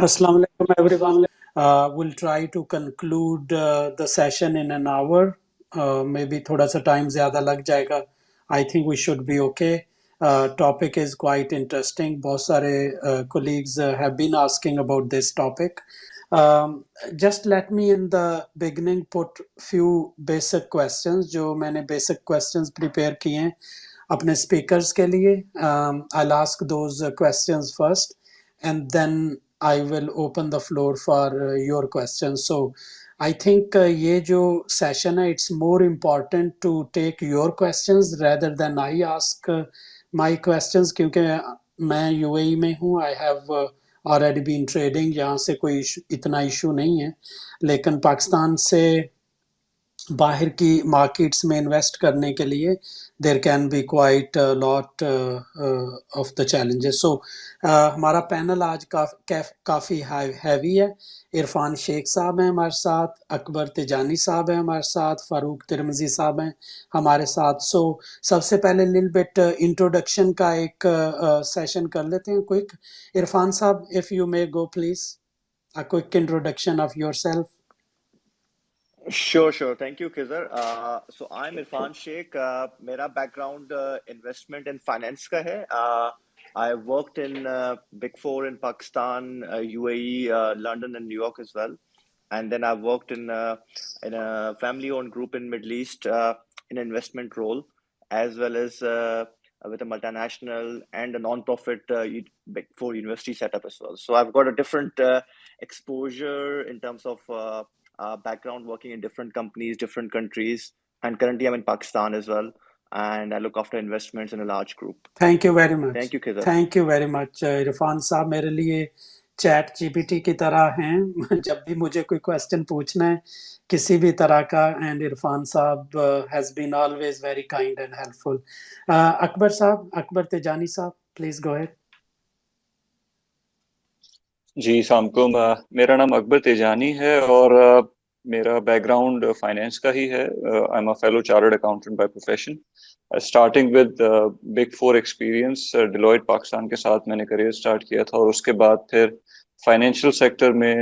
Assalamu alaikum, everyone. We'll try to conclude the session in an hour. Maybe थोड़ा सा time ज़्यादा लग जाएगा. I think we should be okay. Topic is quite interesting. बहुत सारे colleagues have been asking about this topic. Just let me in the beginning put few basic questions जो मैंने basic questions prepare किए हैं अपने speakers के लिए. I'll ask those questions first and then I will open the floor for your questions. So I think ये जो session है, it's more important to take your questions rather than I ask my questions क्योंकि मैं UAE में हूँ. I have already been trading. यहाँ से कोई इतना issue नहीं है, लेकिन पाकिस्तान से बाहर की मार्केट्स में इन्वेस्ट करने के लिए there can be quite lot of the challenges. So हमारा पैनल आज काफ़ी हैवी है. इरफान शेख साहब हैं हमारे साथ, अकबर तिजानी साहब हैं हमारे साथ, फ़ारूक तिरमिज़ी साहब हैं हमारे साथ. सो सबसे पहले लिल बिट इंट्रोडक्शन का एक सेशन कर लेते हैं क्विक. इरफान साहब, if you may go please, a quick introduction of yourself. Sure. Thank you, Khizar. So I'm Irfan Sheikh. मेरा background investment and finance का है. I worked in Big Four in Pakistan, UAE, London, and New York as well. And then I worked in a family-owned group in Middle East in an investment role, as well as with a multinational and a non-profit Big Four university setup as well. So I've got a different exposure in terms of background working in different companies, different countries, and currently I'm in Pakistan as well, and I look after investments in a large group. Thank you very much. Thank you, Khizar. Thank you very much. Irfan साहब मेरे लिए chat GPT की तरह हैं. जब भी मुझे कोई क्वेश्चन पूछना है किसी भी तरह का, एंड इरफान साहब has been always very kind and helpful. Akbar साहब, अकबर तिजानी साहब, प्लीज गो अहेड. जी सलामुकुम. मेरा नाम अकबर तिजानी है और मेरा बैकग्राउंड फाइनेंस का ही है. आई am a fellow chartered accountant by profession. Starting with big four experience, Deloitte Pakistan के साथ मैंने करियर स्टार्ट किया था और उसके बाद फिर फाइनेंशियल सेक्टर में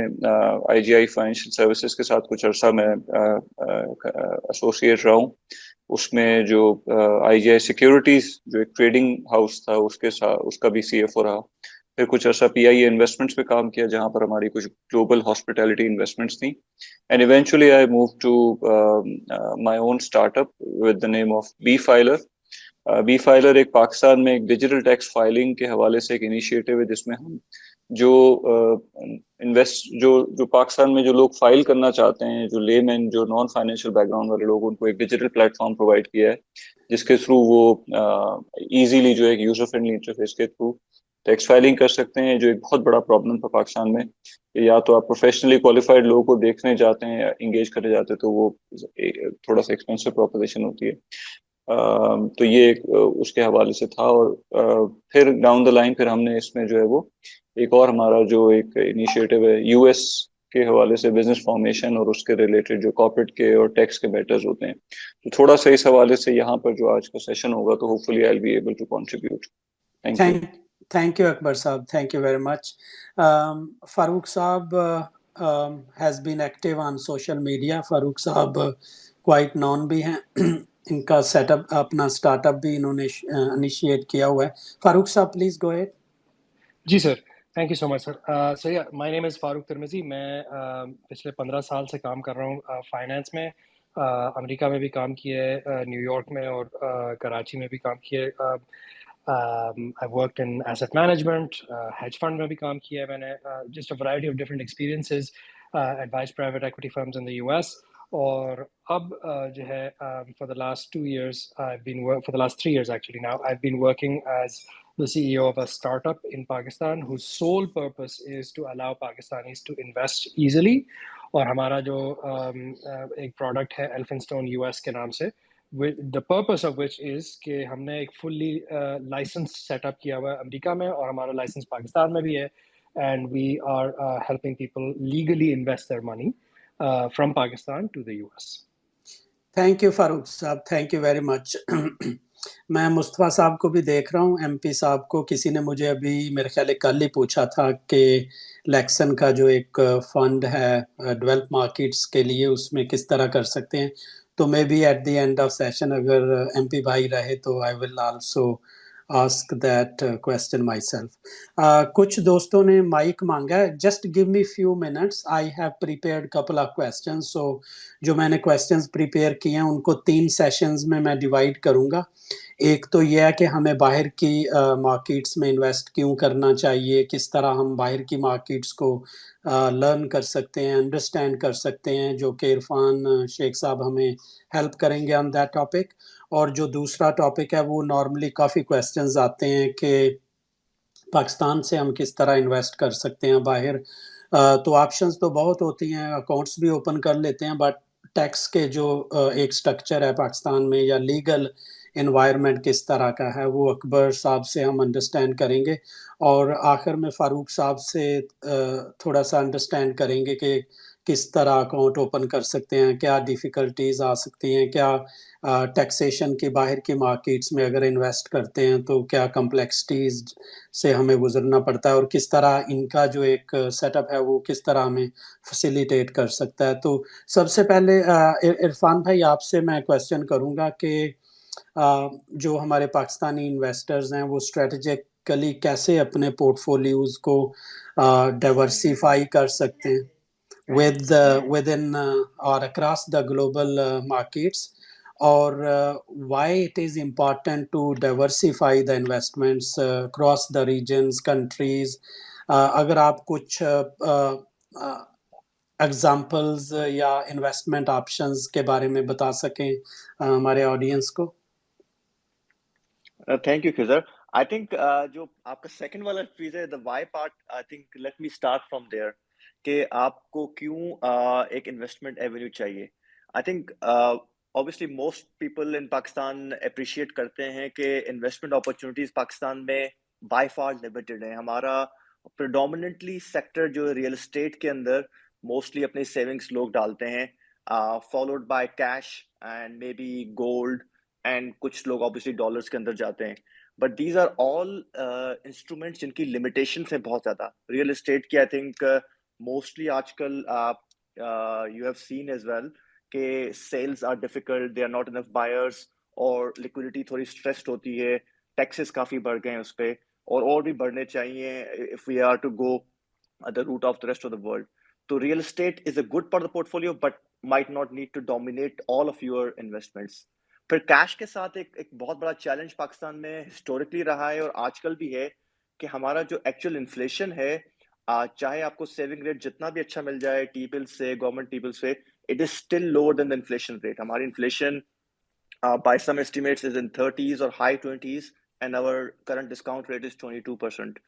आईजीआई फाइनेंशियल सर्विसेज के साथ कुछ अर्सा मैं एसोसिएट रहा हूँ. उसमें जो आईजीआई सिक्योरिटीज जो एक ट्रेडिंग हाउस था उसके साथ उसका भी सीएफओ रहा. फिर कुछ अर्सा पीआईए इन्वेस्टमेंट्स पे काम किया जहां पर हमारी कुछ ग्लोबल हॉस्पिटैलिटी इन्वेस्टमेंट्स थी. And eventually I move to my own startup with the name of B Filer. B Filer एक पाकिस्तान में एक डिजिटल टैक्स फाइलिंग के हवाले से एक इनिशिएटिव है जिसमें हम जो जो पाकिस्तान में जो लोग फाइल करना चाहते हैं, जो लेमैन, जो नॉन फाइनेंशियल बैकग्राउंड वाले लोग, उनको एक डिजिटल प्लेटफॉर्म प्रोवाइड किया है जिसके थ्रू वो इजीली जो एक यूजर फ्रेंडली इंटरफेस के थ्रू टैक्स फाइलिंग कर सकते हैं. जो एक बहुत बड़ा प्रॉब्लम था पाकिस्तान में, या तो आप प्रोफेशनली क्वालिफाइड लोगों को देखने जाते हैं या इंगेज करने जाते हैं तो वो थोड़ा सा एक्सपेंसिव प्रोपोजिशन होती है. तो ये उसके हवाले से था. और फिर डाउन द लाइन फिर हमने इसमें जो है वो एक और हमारा जो एक इनिशिएटिव है यूएस के हवाले से बिजनेस फॉर्मेशन और उसके रिलेटेड जो कॉर्पोरेट के और टैक्स के मैटर्स होते हैं. तो थोड़ा सा इस हवाले से यहाँ पर जो आज का सेशन होगा तो hopefully I will be able to contribute. Thank you. Thank you, Akbar Saab. Thank you very much. Farooq Saab has been active on social media. Farooq Saab quite known भी हैं. इनका सेटअप, अपना startup भी इन्होंने initiate किया हुआ है. फारूक साहब, प्लीज गो अहेड. जी sir, thank you so much sir. So yeah my name is Farooq Tirmizi. मैं पिछले 15 साल से काम कर रहा हूँ फाइनेंस में. अमेरिका में भी काम किया है, न्यूयॉर्क में और कराची में भी काम किया है. I've worked in asset management, hedge fund में भी काम किया है मैंने. Just a variety of different experiences, advised private equity firms in the US. और अब जो है for the last 2 years, for the last 3 years actually now, I've been working as the CEO of a startup in Pakistan whose sole purpose is to allow Pakistanis to invest easily. और हमारा जो एक product है Elphinstone US के नाम से, the purpose of which is कि हमने एक fully licensed setup किया हुआ है अमेरिका में और हमारा license पाकिस्तान में भी है. And we are helping people legally invest their money from Pakistan to the US. Thank you Farooq साहब, थैंक यू वेरी मच। मैं मुस्तफ़ा साहब को भी देख रहा हूँ, एमपी साहब को। किसी ने मुझे अभी मेरे ख्याल है कल ही पूछा था कि लैक्सन का जो एक फंड है डेवलप मार्केट्स के लिए, उसमें किस तरह कर सकते हैं। तो maybe at the end of session अगर एमपी भाई रहे तो I will also ask that question myself. कुछ दोस्तों ने माइक मांगा है, just give me few minutes, I have prepared couple of question. So जो मैंने क्वेश्चंस प्रिपेयर किए हैं उनको 3 सेशंस में मैं डिवाइड करूंगा। एक तो यह है कि हमें बाहर की मार्केट्स में इन्वेस्ट क्यों करना चाहिए, किस तरह हम बाहर की मार्केट्स को लर्न कर सकते हैं, अंडरस्टैंड कर सकते हैं, जो कि इरफान शेख साहब हमें हेल्प करेंगे ऑन दैट टॉपिक। और जो दूसरा टॉपिक है वो नॉर्मली काफ़ी क्वेश्चंस आते हैं कि पाकिस्तान से हम किस तरह इन्वेस्ट कर सकते हैं बाहर। तो ऑप्शंस तो बहुत होती हैं, अकाउंट्स भी ओपन कर लेते हैं, बट टैक्स के जो एक स्ट्रक्चर है पाकिस्तान में, या लीगल इन्वायरमेंट किस तरह का है, वो अकबर साहब से हम अंडरस्टैंड करेंगे। और आखिर में फारूक साहब से थोड़ा सा अंडरस्टैंड करेंगे कि किस तरह अकाउंट ओपन कर सकते हैं, क्या डिफ़िकल्टीज आ सकती हैं, क्या टैक्सेशन की बाहर की मार्केट्स में अगर इन्वेस्ट करते हैं तो क्या कम्प्लेक्सिटीज से हमें गुजरना पड़ता है, और किस तरह इनका जो एक सेटअप है वो किस तरह हमें फैसिलिटेट कर सकता है। तो सबसे पहले इरफान भाई आपसे मैं क्वेश्चन करूंगा कि जो हमारे पाकिस्तानी इन्वेस्टर्स हैं वो स्ट्रेटेजिकली कैसे अपने पोर्टफोलियोज को डाइवर्सिफाई कर सकते हैं within or across the global markets, or why it is important to diversify the investments across the regions, countries. अगर आप कुछ एग्जाम्पल्स या इन्वेस्टमेंट ऑप्शंस के बारे में बता सकें हमारे ऑडियंस को। Thank you, Khizar. I think जो आपका सेकंड वाला चीज है, the why part, I think let me start from there, कि आपको क्यों एक इन्वेस्टमेंट एवेन्यू चाहिए। I think obviously most people in Pakistan appreciate करते हैं कि इन्वेस्टमेंट अपॉर्चुनिटीज पाकिस्तान में बाय फार लिमिटेड है। हमारा प्रेडोमिनेंटली सेक्टर जो रियल एस्टेट के अंदर मोस्टली अपने सेविंग्स लोग डालते हैं, followed by cash and maybe gold, and कुछ लोग ऑब्वियसली डॉलर्स के अंदर जाते हैं। But these are all instruments जिनकी लिमिटेशन है बहुत ज़्यादा। रियल एस्टेट की आई थिंक मोस्टली आजकल you have seen as well कि sales are difficult, they are not enough buyers, और लिक्विडिटी थोड़ी स्ट्रेस्ड होती है, टैक्सेस काफ़ी बढ़ गए हैं उस पर, और भी बढ़ने चाहिए if we are to go the route of the rest of the world. तो real estate is a good part of the portfolio but might not need to dominate all of your investments. फिर cash के साथ एक बहुत बड़ा challenge Pakistan में historically रहा है और आजकल भी है, कि हमारा जो एक्चुअल इन्फ्लेशन है, चाहे आपको सेविंग रेट जितना भी अच्छा मिल जाए टी बिल से, गवर्नमेंट टी बिल से, it is still lower than the inflation rate. हमारी inflation by some estimates is in 30s और high 20s, and our current discount rate is 22%।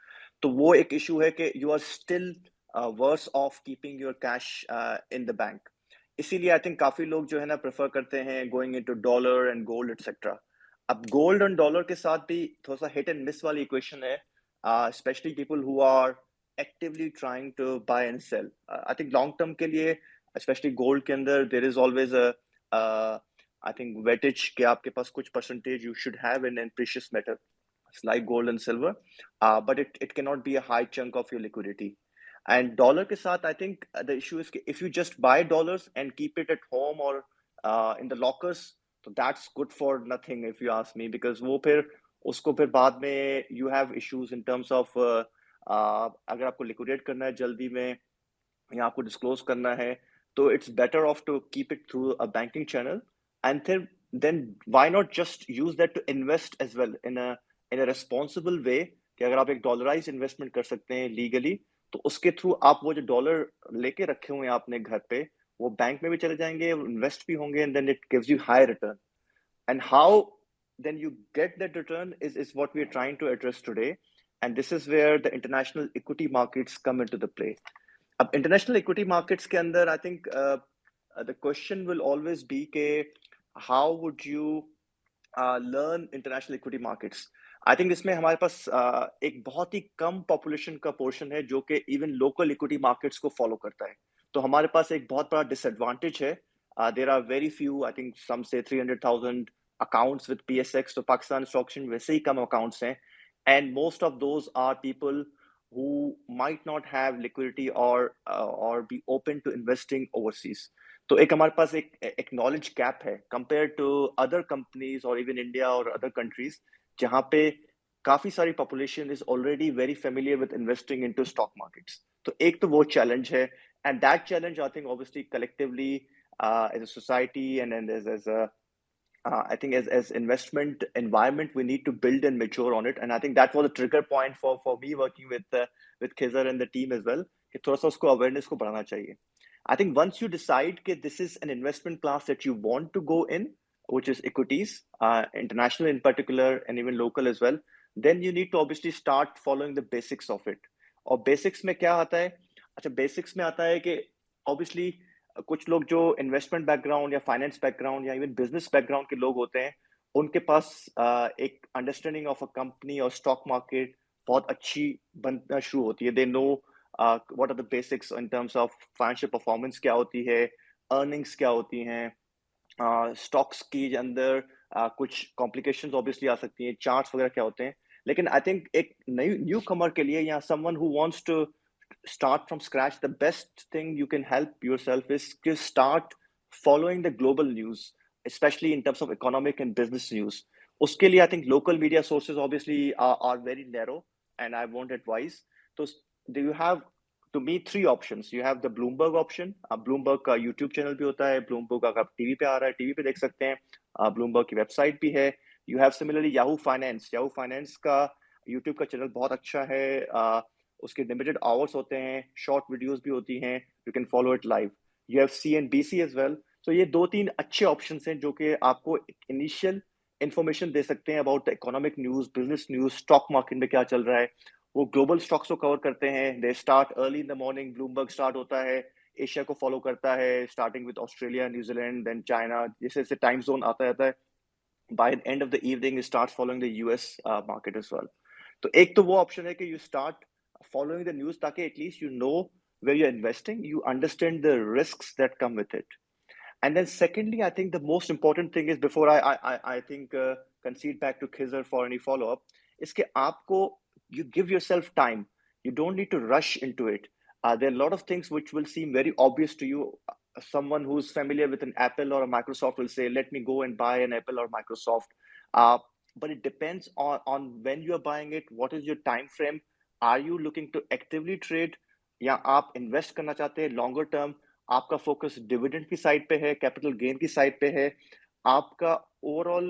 तो वो एक इशू है कि you are still worse off keeping your cash in the bank. इसीलिए I think काफी लोग जो है ना प्रेफर करते हैं going into dollar and gold etcetera. अब गोल्ड एंड डॉलर के साथ भी थोड़ा सा हिट एंड मिस वाली इक्वेशन है, specially people who are actively trying to buy and sell. I think long term के लिए स्पेशली गोल्ड के अंदर there is always I think weightage के आपके पास कुछ percentage you should have in precious metal like gold and silver, but it cannot be a high chunk of your liquidity. And dollar के साथ I think the issue is if you just buy dollars and keep it at home or in the lockers, so that's good for nothing if you ask me, because वो फिर उसको फिर बाद में you have issues in terms of अगर आपको liquidate करना है जल्दी में या आपको disclose करना है, तो it's better off to keep it through a banking channel, and then why not just use that to invest as well in a responsible way, कि अगर आप एक डॉलराइज इन्वेस्टमेंट कर सकते हैं लीगली, तो उसके थ्रू आप वो जो डॉलर लेके रखे हुए हैं आपने घर पे, वो बैंक में भी चले जाएंगे, इन्वेस्ट भी होंगे, and then it gives you high return. And how then you get that return is what we are trying to address today, and this is where the international equity markets come into the play. अब international equity markets के अंदर I think the question will always be के how would you learn international equity markets. I think इसमें हमारे पास एक बहुत ही कम population का portion है जो कि इवन लोकल इक्विटी मार्केट्स को फॉलो करता है। तो हमारे पास एक बहुत बड़ा डिसएडवांटेज है There are very few, I think some say 300,000 accounts with PSX, तो पाकिस्तान स्टॉक एक्सचेंज वैसे ही कम accounts हैं, and most of those are people who might not have liquidity or be open to investing overseas. तो एक हमारे पास एक knowledge gap है compared to other companies or even India or other countries जहाँ पे काफी सारी population is already very familiar with investing into stock markets. तो एक तो वो challenge है, and that challenge I think obviously collectively as a society and as a I think as investment environment we need to build and mature on it, and I think that was a trigger point for me working with Khizar and the team as well कि थोड़ा सा उसको awareness को बढ़ाना चाहिए. I think once you decide that this is an investment class that you want to go in, which is equities, international in particular and even local as well, then you need to obviously start following the basics of it. और basics में क्या आता है? अच्छा, basics में आता है कि obviously कुछ लोग जो इन्वेस्टमेंट बैकग्राउंड या फाइनेंस बैकग्राउंड या इवन बिजनेस बैकग्राउंड के लोग होते हैं, उनके पास एक अंडरस्टैंडिंग ऑफ अ कंपनी और स्टॉक मार्केट बहुत अच्छी बनना शुरू होती है. They know what are the basics in terms of financial performance क्या होती है, अर्निंग्स क्या होती हैं, स्टॉक्स के अंदर कुछ कॉम्प्लिकेशंस ऑब्वियसली आ सकती हैं, चार्ट्स वगैरह क्या होते हैं. लेकिन आई थिंक एक न्यू कमर के लिए या someone who wants to start from scratch, the best thing you can help yourself is to start following the global news, especially in terms of economic and business news. Uske liye, I think local media sources obviously are very narrow, and I won't advise. So, do you have, to me, three options. You have the Bloomberg option. Bloomberg का YouTube channel भी होता है. Bloomberg का TV पे आ रहा है, TV पे देख सकते हैं. Bloomberg की website भी है. You have similarly Yahoo Finance. Yahoo Finance का YouTube का channel बहुत अच्छा है. उसके लिमिटेड आवर्स होते हैं, शॉर्ट वीडियोस भी होती हैं, you can follow it live. You have CNBC as well. So ये दो तीन अच्छे ऑप्शंस हैं जो कि आपको इनिशियल इंफॉर्मेशन दे सकते हैं about the economic news, business news, stock market में क्या चल रहा है. वो ग्लोबल स्टॉक्स को कवर करते हैं. They start early in the morning. Bloomberg start होता है, एशिया को फॉलो करता है, starting with Australia, New Zealand, then China. जैसे जैसे टाइम जोन आता रहता है, by the end of the evening start following the US market as well. तो एक तो वो ऑप्शन है कि you start following the news ताकि at least you know where you're investing, you understand the risks that come with it. And then secondly, I think the most important thing is, before I think concede back to Khizar for any follow-up, is कि आपको, you give yourself time. You don't need to rush into it. There are a lot of things which will seem very obvious to you. Someone who's familiar with an Apple or a Microsoft will say, let me go and buy an Apple or Microsoft. But it depends on when you're buying it, what is your time frame. Are you looking to actively trade, या आप invest करना चाहते हैं longer term? आपका focus dividend की side पे है, capital gain की साइड पे है? आपका ओवरऑल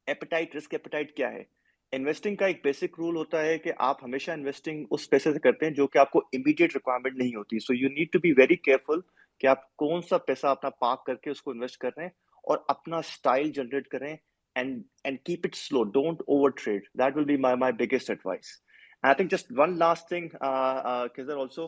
एपेटाइट, रिस्क एपेटाइट क्या है? इन्वेस्टिंग का एक बेसिक रूल होता है कि आप हमेशा इन्वेस्टिंग उस पैसे से करते हैं जो कि आपको इमीडिएट रिक्वायरमेंट नहीं होती. So you need to be very careful कि आप कौन सा पैसा अपना पार्क करके उसको इन्वेस्ट कर रहे हैं और अपना स्टाइल जनरेट करें, and keep it slow. Don't overtrade. That will be my biggest advice. I think just one last thing, Khizar also.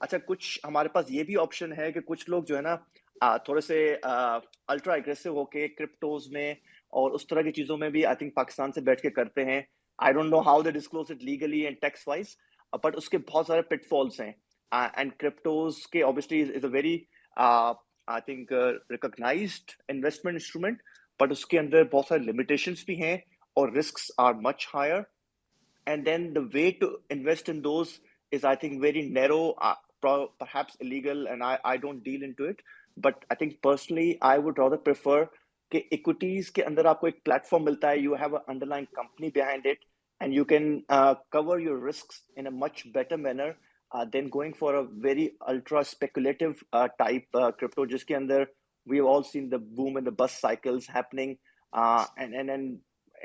अच्छा, कुछ हमारे पास ये भी ऑप्शन है कि कुछ लोग जो है ना थोड़े से अल्ट्रा एग्रेसिव होके क्रिप्टोज में और उस तरह की चीजों में भी आई थिंक पाकिस्तान से बैठ के करते हैं. I don't know how they disclose it legally and tax wise, but उसके बहुत सारे पिटफॉल्स हैं. एंड क्रिप्टोज के obviously is a very I think recognised investment instrument, but उसके अंदर बहुत सारे लिमिटेशंस भी हैं और risks are much higher. And then the way to invest in those is, I think, very narrow, perhaps illegal, and I don't deal into it. But I think personally, I would rather prefer कि equities के अंदर आपको एक platform मिलता है, you have an underlying company behind it, and you can cover your risks in a much better manner than going for a very ultra speculative type crypto, जिसके अंदर we've all seen the boom and the bust cycles happening, and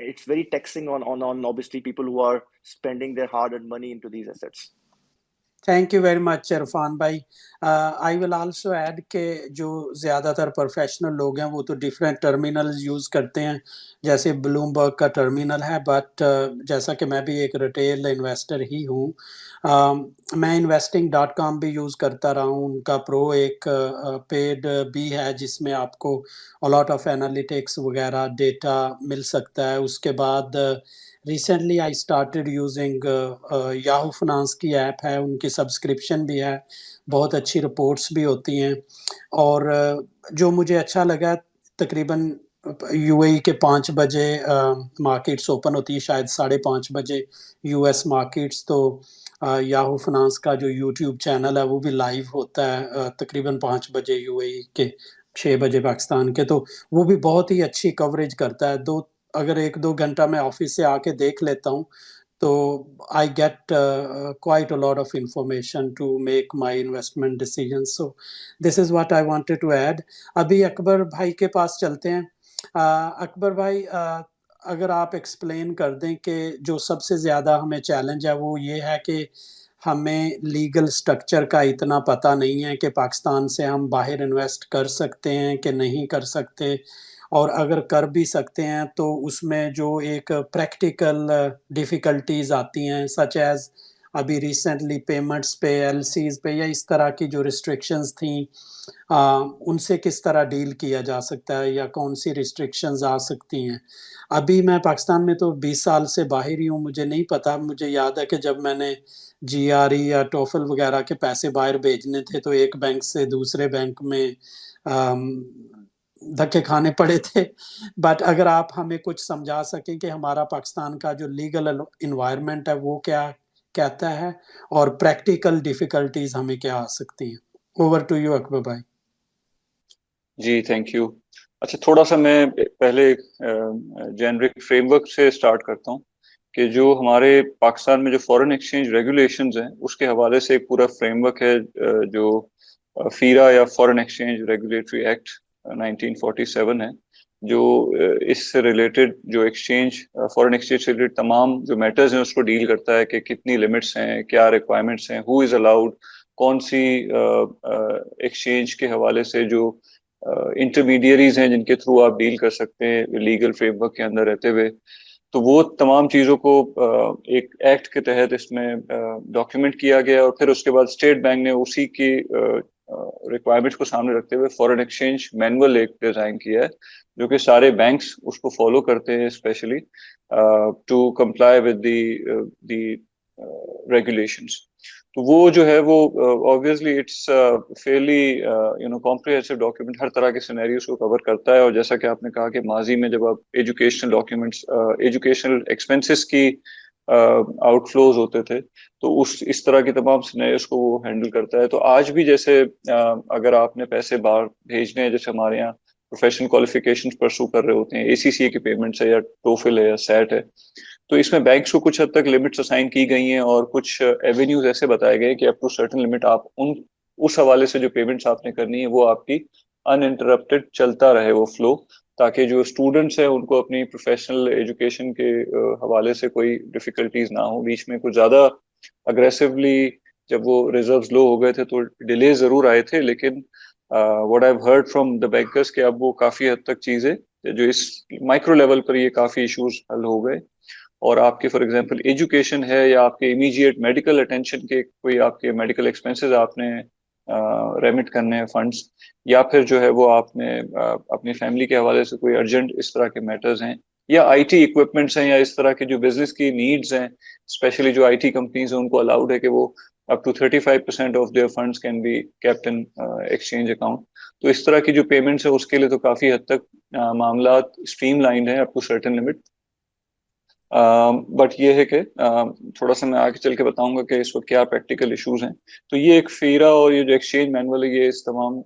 it's very taxing on obviously people who are spending their hard-earned money into these assets. Thank you very much Irfan भाई. I will also add के जो ज़्यादातर professional लोग हैं वो तो different terminals use करते हैं, जैसे ब्लूमबर्ग का टर्मिनल है, बट जैसा कि मैं भी एक रिटेल इन्वेस्टर ही हूँ, मैं investing.com भी यूज़ करता रहा हूँ. उनका प्रो एक पेड भी है जिसमें आपको अलॉट ऑफ एनालिटिक्स वगैरह डेटा मिल सकता है. उसके बाद recently I started using Yahoo finance की ऐप है, उनकी सब्सक्रिप्शन भी है, बहुत अच्छी रिपोर्ट्स भी होती हैं। और जो मुझे अच्छा लगा, तकरीबन यूएई के 5 बजे मार्केट्स ओपन होती है, शायद 5:30 बजे यूएस मार्केट्स। तो याहू फाइनेंस का जो यूट्यूब चैनल है वो भी लाइव होता है तकरीबन 5 बजे यूएई के, 6 बजे पाकिस्तान के। तो वो भी बहुत ही अच्छी कवरेज करता है। अगर 1-2 घंटा मैं ऑफिस से आके देख लेता हूँ, तो I get quite a lot of information to make my investment decision. So this is what I wanted to add. अभी अकबर भाई के पास चलते हैं। अकबर भाई, अगर आप एक्सप्लेन कर दें कि जो सबसे ज़्यादा हमें चैलेंज है वो ये है कि हमें लीगल स्ट्रक्चर का इतना पता नहीं है कि पाकिस्तान से हम बाहर इन्वेस्ट कर सकते हैं कि नहीं कर सकते, और अगर कर भी सकते हैं तो उसमें जो एक प्रैक्टिकल डिफ़िकल्टीज़ आती हैं, सच एज़ अभी रिसेंटली पेमेंट्स पे, एलसीज़ पे, या इस तरह की जो रिस्ट्रिक्शंस थी, उनसे किस तरह डील किया जा सकता है, या कौन-सी रिस्ट्रिक्शंस आ सकती हैं? अभी मैं पाकिस्तान में तो 20 साल से बाहर ही हूँ, मुझे नहीं पता। मुझे याद है कि जब मैंने जीआरई या टोफल वगैरह के पैसे बाहर भेजने थे, तो एक बैंक से दूसरे बैंक में अम, धक्के खाने पड़े थे। बट अगर आप हमें कुछ समझा सकें कि हमारा पाकिस्तान का जो लीगल एनवायरनमेंट है वो क्या कहता है, और प्रैक्टिकल डिफ़िकल्टीज़ हमें क्या आ सकती हैं? ओवर टू यू अकबर भाई। जी, थैंक यू। अच्छा, थोड़ा सा मैं पहले जेनरिक फ्रेमवर्क से स्टार्ट करता हूँ कि जो हमारे पाकिस्तान में जो फॉरेन एक्सचेंज रेगुलेशंस हैं उसके हवाले से एक पूरा फ्रेमवर्क है, जो फीरा या फॉरेन एक्सचेंज रेगुलेटरी एक्ट 1947 है, जो इससे रिलेटेड जो एक्सचेंज फॉरेन एक्सचेंज से रिलेटेड तमाम जो मैटर्स हैं उसको डील करता है कि कितनी लिमिट्स हैं, क्या रिक्वायरमेंट्स हैं, हु इज़ अलाउड, कौन सी एक्सचेंज के हवाले से जो इंटरमीडियरीज हैं जिनके थ्रू आप डील कर सकते हैं लीगल फ्रेमवर्क के अंदर रहते हुए। तो वो तमाम चीज़ों को एक एक्ट के तहत इसमें डॉक्यूमेंट किया गया, और फिर उसके बाद स्टेट बैंक ने उसी की रिक्वायरमेंट्स को सामने रखते हुए फॉरेन एक्सचेंज मैनुअल एक डिज़ाइन किया है, जो कि सारे बैंक्स उसको फॉलो करते हैं, specially to comply with the regulations. तो वो जो है वो obviously it's fairly comprehensive document, हर तरह के सिनेरियोस को कवर करता है। और जैसा कि आपने कहा कि माजी में जब आप एजुकेशनल डॉक्यूमेंट्स, एजुकेशनल एक्सपेंसेस की आउटफ्लोज होते थे, तो उस इस तरह की तमाम सिनेरियोस को वो हैंडल करता है। तो आज भी जैसे अगर आपने पैसे बाहर भेजने हैं, जैसे हमारे यहाँ प्रोफेशनल क्वालिफिकेशंस परसू कर रहे होते हैं, एसीसीए की पेमेंट्स है या टोफिल है या सैट है, तो इसमें बैंक्स को कुछ हद तक लिमिट्स असाइन की गई हैं, और कुछ एवेन्यूज ऐसे बताए गए कि अप टू सर्टेन लिमिट आप उस हवाले से जो पेमेंट्स आपने करनी है वो आपकी अनइंटरप्टेड चलता रहे वो फ्लो, ताकि जो स्टूडेंट्स हैं उनको अपनी प्रोफेशनल एजुकेशन के हवाले से कोई डिफिकल्टीज ना हो। बीच में कुछ ज्यादा अग्रेसिवली जब वो रिजर्व्स लो हो गए थे तो डिले जरूर आए थे, लेकिन what I have heard from the bankers कि अब वो काफी हद तक चीजें जो इस माइक्रो लेवल पर ये काफी इश्यूज हल हो गए। और आपके फॉर एग्जांपल एजुकेशन है, या आपके इमीडिएट मेडिकल अटेंशन के कोई आपके मेडिकल एक्सपेंसेस आपने रेमिट करने हैं फंड्स, या फिर जो है वो आपने अपनी फैमिली के हवाले से कोई अर्जेंट इस तरह के मैटर्स हैं, या आईटी इक्विपमेंट्स हैं, या इस तरह के जो बिजनेस की नीड्स हैं, स्पेशली जो आईटी कंपनीज हैं उनको अलाउड है कि वो up to 35% of their funds can be kept in exchange account. तो इस तरह की जो पेमेंट्स है उसके लिए तो काफी हद तक मामला स्ट्रीमलाइंड है up to certain limit. But ये है कि थोड़ा सा मैं आगे चल के बताऊंगा कि इस वक्त क्या प्रैक्टिकल इश्यूज हैं। तो ये एक फीरा और ये जो एक्सचेंज मैनुअल है ये इस तमाम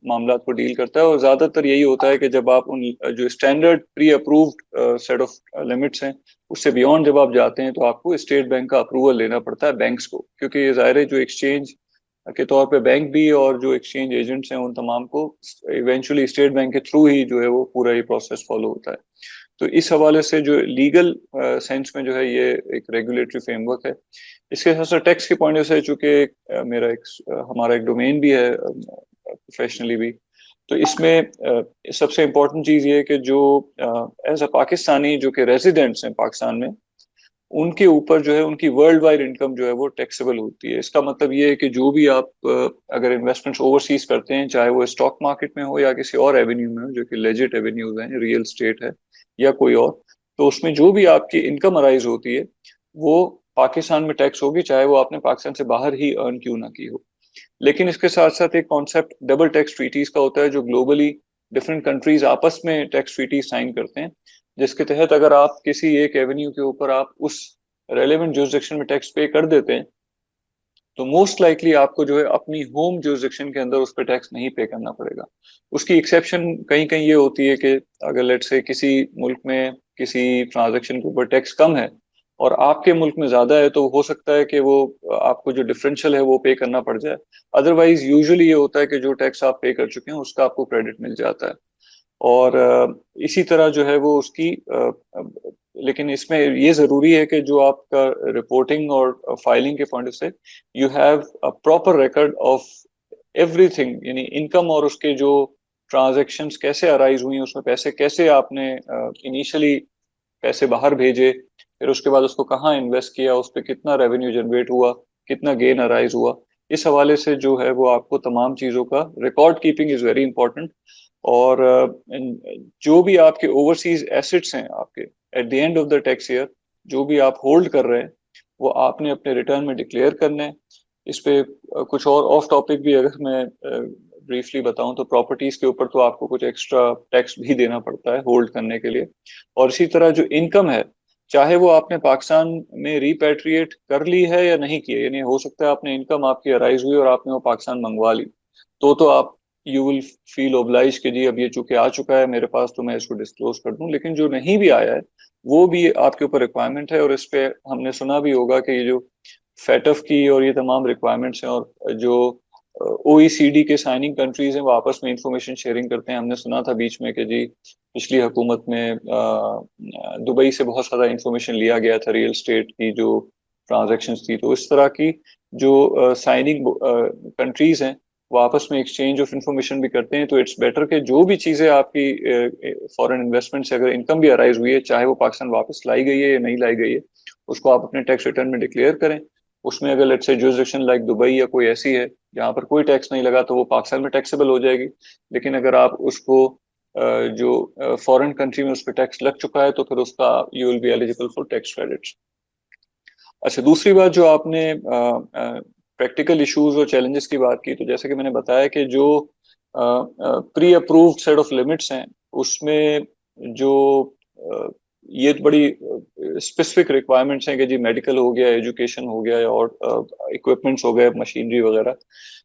मामला को डील करता है, और ज्यादातर यही होता है कि जब आप उन जो standard pre approved set of limits हैं उससे बियॉन्ड जब आप जाते हैं तो आपको स्टेट बैंक का अप्रूवल लेना पड़ता है बैंक्स को, क्योंकि ये ज़ाहिर है जो एक्सचेंज के तौर पे बैंक भी और जो एक्सचेंज एजेंट्स हैं उन तमाम को इवेंचुअली स्टेट बैंक के थ्रू ही जो है वो पूरा ये प्रोसेस फॉलो होता है। तो इस हवाले से जो लीगल सेंस में जो है ये एक रेगुलेटरी फ्रेमवर्क है। इसके साथ साथ टैक्स के पॉइंट से, चूंकि मेरा एक हमारा एक डोमेन भी है प्रोफेशनली भी, तो इसमें सबसे इम्पोर्टेंट चीज़ ये है कि जो एज अ पाकिस्तानी जो कि रेजिडेंट्स हैं पाकिस्तान में, उनके ऊपर जो है उनकी वर्ल्ड वाइड इनकम जो है वो टैक्सेबल होती है। इसका मतलब ये है कि जो भी आप अगर इन्वेस्टमेंट्स ओवरसीज करते हैं, चाहे वो स्टॉक मार्केट में हो या किसी और एवेन्यू में हो जो कि लेजिट एवेन्यूज हैं, रियल स्टेट है या कोई और, तो उसमें जो भी आपकी इनकम अराइज होती है वो पाकिस्तान में टैक्स होगी, चाहे वो आपने पाकिस्तान से बाहर ही अर्न क्यों ना की हो। लेकिन इसके साथ साथ एक कॉन्सेप्ट डबल टैक्स ट्रीटीज का होता है, जो ग्लोबली डिफरेंट कंट्रीज आपस में टैक्स ट्रीटीज साइन करते हैं, जिसके तहत अगर आप किसी एक एवेन्यू के ऊपर आप उस रेलेवेंट जुरिसडिक्शन में टैक्स पे कर देते हैं, तो मोस्ट लाइकली आपको जो है अपनी होम जुरिसडिक्शन के अंदर उस पर टैक्स नहीं पे करना पड़ेगा। उसकी एक्सेप्शन कहीं कहीं ये होती है कि अगर लेट से किसी मुल्क में किसी ट्रांजैक्शन के ऊपर टैक्स कम है और आपके मुल्क में ज्यादा है, तो हो सकता है कि वो आपको जो डिफरेंशियल है वो पे करना पड़ जाए। अदरवाइज यूजुअली ये होता है कि जो टैक्स आप पे कर चुके हैं उसका आपको क्रेडिट मिल जाता है। और इसी तरह जो है वो उसकी लेकिन इसमें ये जरूरी है कि जो आपका रिपोर्टिंग और फाइलिंग के पॉइंट से you have a proper record of everything, यानी इनकम और उसके जो ट्रांजैक्शंस कैसे अराइज हुई, उसमें पैसे कैसे आपने इनिशियली पैसे बाहर भेजे, फिर उसके बाद उसको कहाँ इन्वेस्ट किया, उस पर कितना रेवेन्यू जनरेट हुआ, कितना गेन अराइज हुआ। इस हवाले से जो है वो आपको तमाम चीज़ों का record keeping is very important. और जो भी आपके ओवरसीज एसेट्स हैं आपके eight the end of the tax year, जो भी आप होल्ड कर रहे हैं वो आपने अपने रिटर्न में डिक्लेयर करने हैं। इस पे कुछ और ऑफ टॉपिक भी अगर मैं ब्रीफली बताऊं तो प्रॉपर्टीज के ऊपर तो आपको कुछ एक्स्ट्रा टैक्स भी देना पड़ता है होल्ड करने के लिए। और इसी तरह जो इनकम है, चाहे वो आपने पाकिस्तान में रिपेट्रिएट कर ली है या नहीं की है, यानी हो सकता है आपने इनकम आपकी अराइज हुई और आपने वो पाकिस्तान मंगवा ली, तो आप यू विल फील ओब्लाइज कि जी अब ये चूंकि आ चुका है मेरे पास तो मैं इसको डिस्क्लोज कर दूं। लेकिन जो नहीं भी आया है वो भी आपके ऊपर रिक्वायरमेंट है, और इस पे हमने सुना भी होगा कि ये जो फेटफ की और ये तमाम रिक्वायरमेंट्स हैं, और जो ओईसीडी के साइनिंग कंट्रीज हैं वो आपस में इंफॉर्मेशन शेयरिंग करते हैं। हमने सुना था बीच में कि जी पिछली हुकूमत में दुबई से बहुत सारा इंफॉर्मेशन लिया गया था रियल स्टेट की जो ट्रांजैक्शंस थी। तो इस तरह की जो साइनिंग कंट्रीज हैं वो आपस में एक्सचेंज ऑफ इंफॉर्मेशन भी करते हैं। तो इट्स बेटर कि जो भी चीज़ें आपकी फॉरेन इन्वेस्टमेंट से अगर इनकम भी अराइज हुई है, चाहे वो पाकिस्तान वापस लाई गई है या नहीं लाई गई है, उसको आप अपने टैक्स रिटर्न में डिक्लेयर करें। उसमें अगर let's say jurisdiction like Dubai या कोई ऐसी है जहाँ पर कोई टैक्स नहीं लगा, तो वो पाकिस्तान में टैक्सेबल हो जाएगी। लेकिन अगर आप उसको जो फॉरेन कंट्री में उस पर टैक्स लग चुका है, तो फिर उसका you will be eligible for tax credits. अच्छा, दूसरी बात जो आपने प्रैक्टिकल इश्यूज और चैलेंजेस की बात की, तो जैसे कि मैंने बताया कि जो pre approved set of limits हैं उसमें जो अ, ये बड़ी स्पेसिफिक रिक्वायरमेंट्स हैं कि जी मेडिकल हो गया, एजुकेशन हो गया, और इक्विपमेंट्स हो गए, मशीनरी वगैरह।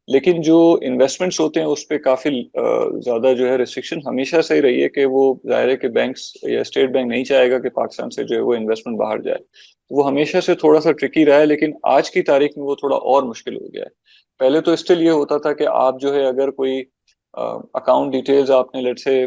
लेकिन जो इन्वेस्टमेंट्स होते हैं उस पर काफ़ी ज़्यादा जो है रिस्ट्रिक्शन हमेशा से ही रही है कि वो जाहिर है कि बैंक्स या स्टेट बैंक नहीं चाहेगा कि पाकिस्तान से जो है वो इन्वेस्टमेंट बाहर जाए। वो हमेशा से थोड़ा सा ट्रिकी रहा है, लेकिन आज की तारीख में वो थोड़ा और मुश्किल हो गया है। पहले तो स्टिल ये होता था कि आप जो है अगर कोई अकाउंट डिटेल्स आपने लेट से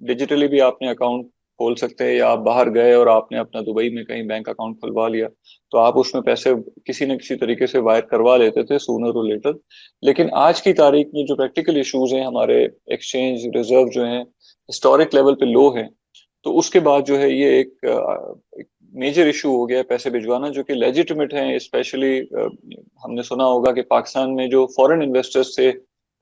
डिजिटली भी आपने अकाउंट खोल सकते हैं, या आप बाहर गए और आपने अपना दुबई में कहीं बैंक अकाउंट खुलवा लिया, तो आप उसमें पैसे किसी न किसी तरीके से वायर करवा लेते थे सूनर और लेटर। लेकिन आज की तारीख में जो प्रैक्टिकल इश्यूज हैं, हमारे एक्सचेंज रिजर्व जो हैं हिस्टोरिक लेवल पे लो हैं, तो उसके बाद जो है ये एक मेजर इशू हो गया है पैसे भिजवाना, जो कि लेजिटिमेट है। स्पेशली हमने सुना होगा कि पाकिस्तान में जो फॉरेन इन्वेस्टर्स थे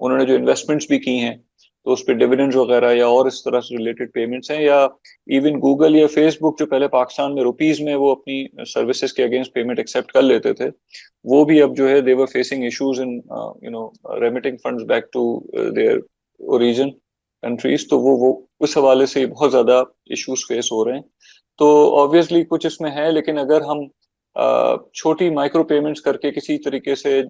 उन्होंने जो इन्वेस्टमेंट्स भी की हैं, तो उस पर डिविडेंड वगैरह या और इस तरह से रिलेटेड पेमेंट्स हैं, या इवन गूगल या फेसबुक जो पहले पाकिस्तान में रुपीज में वो अपनी सर्विसेज के अगेंस्ट पेमेंट एक्सेप्ट कर लेते थे, वो भी अब जो है they were facing issues in remitting funds back to their origin countries. तो वो उस हवाले से बहुत ज्यादा इश्यूज फेस हो रहे हैं। तो ऑब्वियसली कुछ इसमें है, लेकिन अगर हम छोटी माइक्रो पेमेंट्स करके किसी तरीके से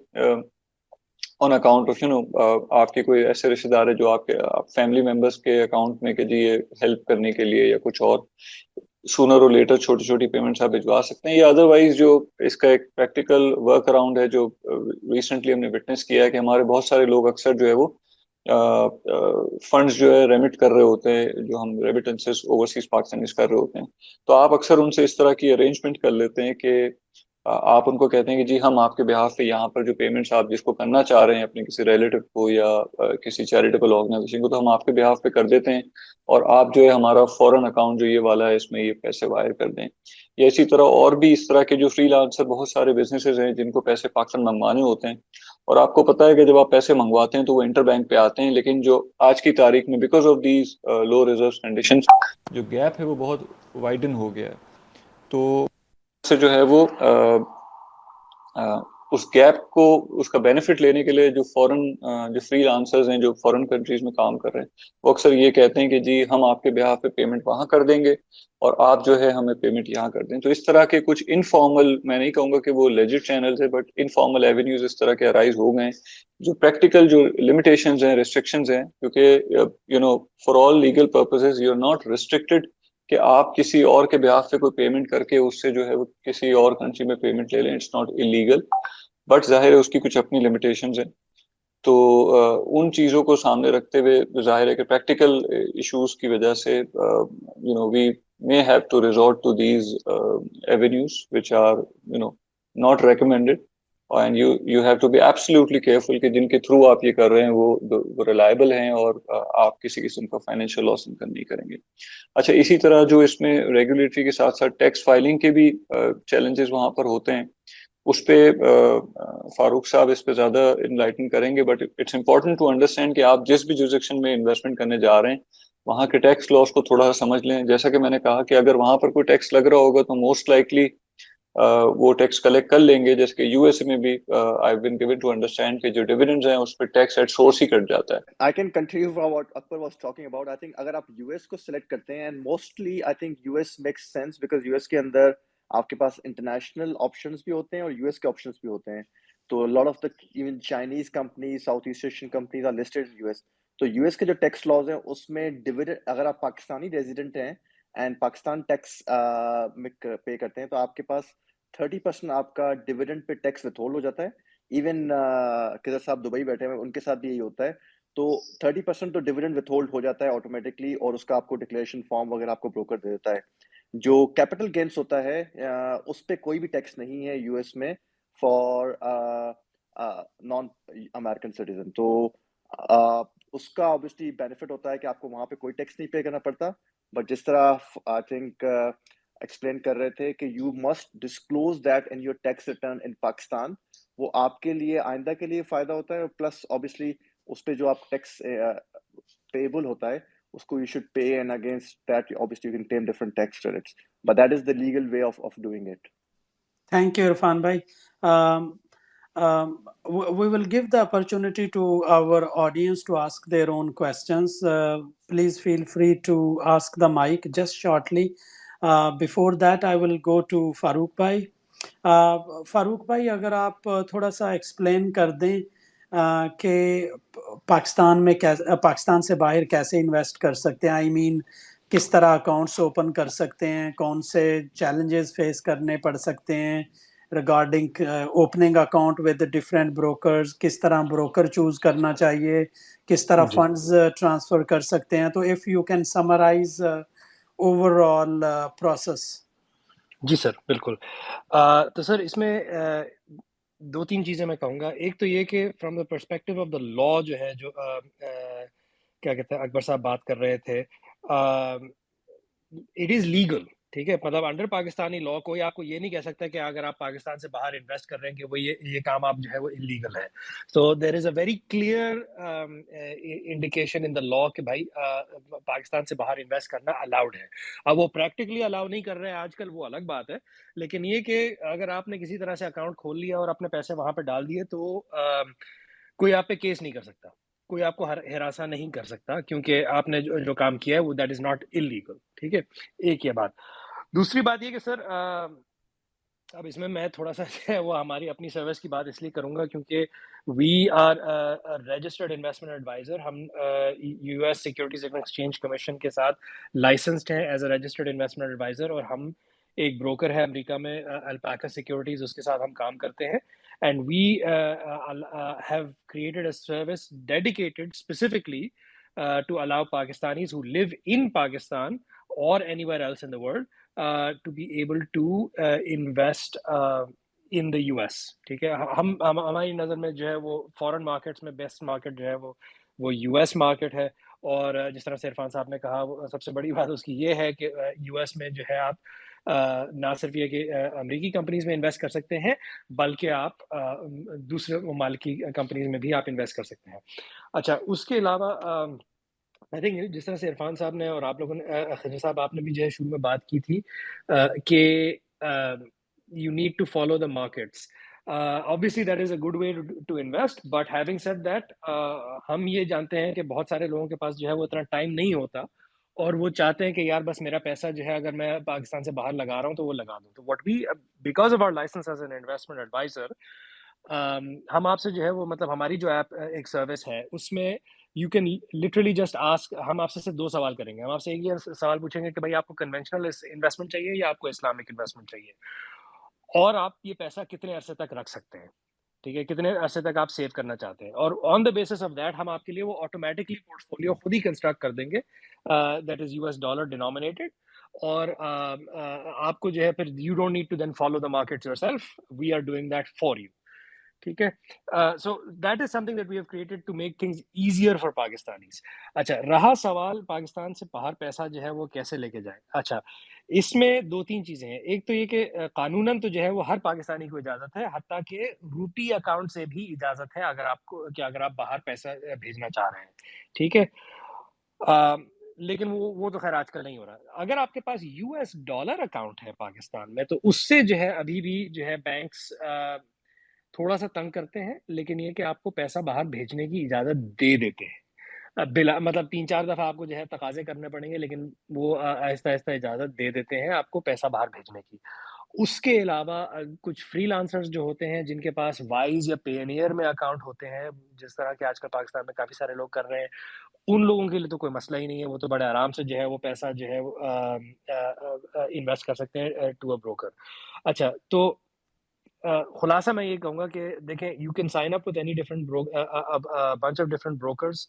ऑन अकाउंट ऑफ आपके कोई ऐसे रिश्तेदार है जो आपके फैमिली मेंबर्स के अकाउंट में कि जी ये हेल्प करने के लिए या कुछ और, सूनर और लेटर छोटी छोटी पेमेंट्स आप भिजवा सकते हैं। या अदरवाइज जो इसका एक प्रैक्टिकल वर्क अराउंड है जो रिसेंटली हमने विटनेस किया है कि हमारे बहुत सारे लोग अक्सर जो है वो फंड्स जो है रेमिट कर रहे होते हैं, जो हम रेमिटेंसेस ओवरसीज पाकिस्तानीज कर रहे होते हैं, तो आप अक्सर उनसे इस तरह की अरेंजमेंट कर लेते हैं कि आप उनको कहते हैं कि जी हम आपके बिहाफ पे यहाँ पर जो पेमेंट्स आप जिसको करना चाह रहे हैं अपने किसी रिलेटिव को या किसी चैरिटेबल ऑर्गेनाइजेशन को, तो हम आपके बिहाफ पे कर देते हैं, और आप जो है हमारा फॉरेन अकाउंट जो ये वाला है इसमें ये पैसे वायर कर दें। या इसी तरह और भी इस तरह के जो फ्रीलांसर बहुत सारे बिजनेसेस हैं जिनको पैसे पाकिस्तान मंगवाने होते हैं, और आपको पता है कि जब आप पैसे मंगवाते हैं तो वो इंटर बैंक पे आते हैं, लेकिन जो आज की तारीख में because of these low reserve conditions जो गैप है वो बहुत वाइडन हो गया है। तो से जो है वो उस गैप को, उसका बेनिफिट लेने के लिए जो जो फ्रीलांसर्स हैं जो फॉरेन कंट्रीज में काम कर रहे हैं, वो अक्सर ये कहते हैं कि जी हम आपके बिहाफ पे पेमेंट वहां कर देंगे और आप जो है हमें पेमेंट यहाँ कर दें। तो इस तरह के कुछ इनफॉर्मल, मैं नहीं कहूंगा कि वो लेजिट चैनल्स है, बट इनफॉर्मल एवेन्यूज इस तरह के अराइज हो गए हैं, जो प्रैक्टिकल जो लिमिटेशंस हैं, रिस्ट्रिक्शंस हैं, क्योंकि for all legal purposes you are not restricted कि आप किसी और के बिहाफ पे कोई पेमेंट करके उससे जो है वो किसी और कंट्री में पेमेंट ले लें। इट्स नॉट इलीगल, बट जाहिर है उसकी कुछ अपनी लिमिटेशंस हैं। तो उन चीज़ों को सामने रखते हुए जाहिर है कि प्रैक्टिकल इश्यूज की वजह से we may have to resort to these avenues which are not recommended, and you have to be absolutely careful कि जिनके थ्रू आप ये कर रहे हैं वो रिलायबल हैं और आप किसी किस्म का फाइनेंशियल लॉस इनकम नहीं करेंगे। अच्छा, इसी तरह जो इसमें रेगुलेटरी के साथ साथ टैक्स फाइलिंग के भी चैलेंजेस वहां पर होते हैं, उस पे फारूक साहब इस पे ज्यादा इनलाइटन करेंगे, but it's important to understand कि आप जिस भी जुरिस्डिक्शन में इन्वेस्टमेंट करने जा रहे हैं वहाँ के टैक्स लॉस को थोड़ा सा समझ लें। जैसा कि मैंने कहा कि अगर वहां पर कोई टैक्स लग रहा होगा तो मोस्ट लाइकली वो टैक्स कलेक्ट कर लेंगे। जैसे कि यूएसए में भी I been given to understand कि जो डिविडेंड्स हैं उस पर टैक्स एट सोर्स ही कट जाता है। I can continue from what Akbar was talking about. I think अगर आप US को select करते हैं, and mostly I think US makes sense because US के अंदर आपके पास international options भी होते हैं और US के options भी होते हैं। तो a lot of the even Chinese companies, Southeast Asian companies are listed in US. तो US के जो tax laws हैं उसमें dividend, अगर आप पाकिस्तानी resident हैं and पाकिस्तान tax में पे करते हैं तो आपके पास 30% आपका dividend पे tax withhold हो जाता है। इवन किधर साहब दुबई बैठे हुए उनके साथ भी यही होता है। तो 30% तो डिविडेंड विथहोल्ड हो जाता है ऑटोमेटिकली और उसका आपको डिक्लेरेशन फॉर्म वगैरह आपको ब्रोकर दे देता है। जो कैपिटल गेन्स होता है उस पे कोई भी टैक्स नहीं है यूएस में फॉर नॉन अमेरिकन सिटीजन। तो उसका ऑब्वियसली बेनिफिट होता है कि आपको वहां पे कोई टैक्स नहीं पे करना पड़ता। बट जिस तरह आई थिंक एक्सप्लेन कर रहे थे कि you must disclose that in your tax return in Pakistan, वो आपके लिए आइंदा के लिए फायदा होता है। प्लस ऑब्वियसली उस पे जो आप टैक्स पेबल होता है उसको you should pay, and against that obviously you can claim different tax credits, but that is the legal way of doing it. Thank you, Irfan bhai. Um, we will give the opportunity to our audience to ask their own questions. Please feel free to ask the mic just shortly. Before that, I will go to Farooq bhai. Farooq भाई, अगर आप थोड़ा सा explain कर दें कि पाकिस्तान से बाहर कैसे इन्वेस्ट कर सकते हैं। आई मीन किस तरह अकाउंट्स ओपन कर सकते हैं, कौन से चैलेंजेस फेस करने पड़ सकते हैं regarding opening account with different brokers, किस तरह ब्रोकर चूज करना चाहिए, किस तरह जी फंड्स ट्रांसफर कर सकते हैं। तो if you can summarise overall process. जी सर, बिल्कुल। तो सर इसमें दो तीन चीज़ें मैं कहूँगा। एक तो ये कि from the perspective of the law जो है, जो क्या कहते हैं, अकबर साहब बात कर रहे थे, इट इज़ लीगल, ठीक है। मतलब अंडर पाकिस्तानी लॉ कोई आपको ये नहीं कह सकता कि अगर आप पाकिस्तान से बाहर इन्वेस्ट कर रहे हैं कि वो ये काम आप जो है वो इलीगल है। So there is a very clear indication in the law कि भाई पाकिस्तान से बाहर इन्वेस्ट करना अलाउड है। अब वो प्रैक्टिकली अलाउ नहीं कर रहे हैं आजकल, वो अलग बात है। लेकिन ये कि अगर आपने किसी तरह से अकाउंट खोल लिया और अपने पैसे वहाँ पे डाल दिए तो कोई आप पे केस नहीं कर सकता, कोई आपको हिरासा नहीं कर सकता, क्योंकि आपने जो काम किया है वो दैट इज़ नॉट इलीगल, ठीक है। एक ये बात। दूसरी बात ये कि सर अब इसमें मैं थोड़ा-सा जो है वो हमारी अपनी सर्विस की बात इसलिए करूँगा क्योंकि we are a registered investment advisor. हम US securities and exchange commission के साथ लाइसेंस्ड हैं as a registered investment advisor, और हम एक ब्रोकर है अमेरिका में, अल्पाका सिक्योरिटीज़, उसके साथ हम काम करते हैं। And we have created a service dedicated specifically to allow Pakistanis who live in Pakistan or anywhere else in the world to be able to invest in the US, ठीक है। हम हमारी नज़र में जो है वो फॉरेन मार्केट्स में बेस्ट मार्केट जो है वो US मार्केट है। और जिस तरह से इरफान साहब ने कहा, वो सबसे बड़ी बात उसकी ये है कि US में जो है आप ना सिर्फ ये कि अमेरिकी कंपनीज में इन्वेस्ट कर सकते हैं, बल्कि आप दूसरे ममालिक की कंपनीज में भी आप इन्वेस्ट कर सकते हैं। अच्छा, उसके अलावा आई थिंक जिस तरह से इरफान साहब ने और आप लोगों ने खजर साहब आपने भी जो है शुरू में बात की थी कि you need to follow the markets. Obviously that is a good way to invest, but having said that हम ये जानते हैं कि बहुत सारे लोगों के पास जो है वो इतना टाइम नहीं होता और वो चाहते हैं कि यार बस मेरा पैसा जो है अगर मैं पाकिस्तान से बाहर लगा रहा हूँ तो वो लगा दूँ। तो what we, because of our licence as an investment adviser, हम आपसे जो है वो मतलब हमारी जो ऐप एक सर्विस है उसमें you can literally just ask, हम आपसे सिर्फ 2 सवाल करेंगे। हम आपसे एक ही सवाल पूछेंगे कि भाई आपको कन्वेंशनल इन्वेस्टमेंट चाहिए या आपको इस्लामिक इन्वेस्टमेंट चाहिए, और आप ये पैसा कितने अरसे तक रख सकते हैं, ठीक है, कितने अरसे तक आप सेव करना चाहते हैं, और on the basis of that हम आपके लिए वो ऑटोमेटिकली पोर्टफोलियो खुद ही कंस्ट्रक्ट कर देंगे that is US dollar denominated. और आपको जो है फिर you don't need to then follow the markets yourself, we are doing that for you, ठीक है। So that is something that we have created to make things easier for Pakistanis. अच्छा, रहा सवाल पाकिस्तान से बाहर पैसा जो है वो कैसे लेके जाए। अच्छा, इसमें 2-3 चीजें हैं। एक तो ये कि कानूनन तो जो है वो हर पाकिस्तानी को इजाजत है, हत्ता कि रूपी अकाउंट से भी इजाजत है अगर आपको, कि अगर आप बाहर पैसा भेजना चाह रहे हैं, ठीक है। लेकिन वो तो खैर आजकल नहीं हो रहा। अगर आपके पास यूएस डॉलर अकाउंट है पाकिस्तान में, तो उससे जो है अभी भी जो है बैंक्स थोड़ा सा तंग करते हैं, लेकिन ये कि आपको पैसा बाहर भेजने की इजाज़त दे देते हैं। बिला मतलब 3-4 दफ़ा आपको जो है तकाज़े करने पड़ेंगे, लेकिन वो आहिस्ता-आहिस्ता इजाज़त दे देते हैं आपको पैसा बाहर भेजने की। उसके अलावा कुछ फ्रीलांसर्स जो होते हैं जिनके पास वाइज़ या पेयोनियर में अकाउंट होते हैं, जिस तरह के आजकल पाकिस्तान में काफ़ी सारे लोग कर रहे हैं, उन लोगों के लिए तो कोई मसला ही नहीं है। वो तो बड़े आराम से जो है वो पैसा जो है वो इन्वेस्ट कर सकते हैं टू अ ब्रोकर। अच्छा, तो खुलासा मैं ये कहूँगा कि देखें, you can sign up with any different bunch of different brokers.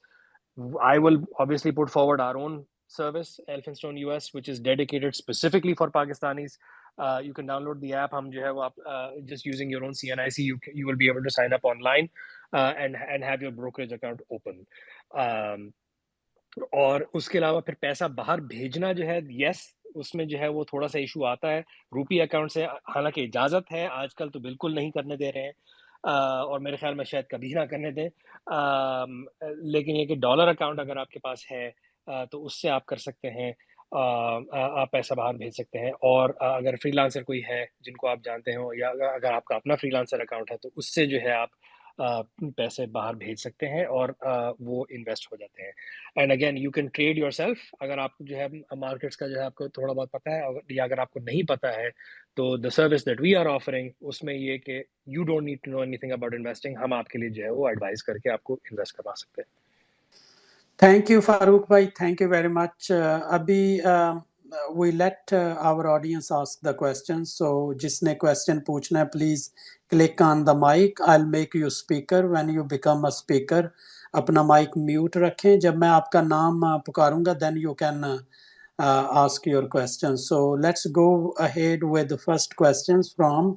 I will obviously put forward our own service, Elphinstone US, which is dedicated specifically for Pakistanis. You can download the app. हम जो है वो आप just using your own CNIC, you will be able to sign up online and have your brokerage account open. Um, और उसके अलावा फिर पैसा बाहर भेजना जो है, यस, उसमें जो है वो थोड़ा-सा इश्यू आता है। रूपी अकाउंट से हालाँकि इजाज़त है, आजकल तो बिल्कुल नहीं करने दे रहे हैं और मेरे ख़्याल में शायद कभी ना करने दें। लेकिन ये कि डॉलर अकाउंट अगर आपके पास है तो उससे आप कर सकते हैं। आप पैसा बाहर भेज सकते हैं, और अगर फ्रीलांसर कोई है जिनको आप जानते हो, या अगर आपका अपना फ्रीलांसर अकाउंट है तो उससे जो है आप पैसे बाहर भेज सकते हैं और वो इन्वेस्ट हो जाते हैं। And again you can trade yourself. अगर आपको जो है मार्केट्स का जो है आपको थोड़ा बहुत पता है, या अगर आपको नहीं पता है, तो the service that we are offering उसमें ये कि you don't need to know anything about investing, हम आपके लिए जो है वो एडवाइस करके आपको इन्वेस्ट करवा सकते हैं। Thank you, Farooq bhai. Thank you very much. Abhi we let our audience ask the questions. So, जिसने question पूछना है, please click on the mic. I'll make you speaker. When you become a speaker, अपना mic mute रखें. जब मैं आपका नाम पुकारूंगा, then you can ask your questions. So, let's go ahead with the first questions from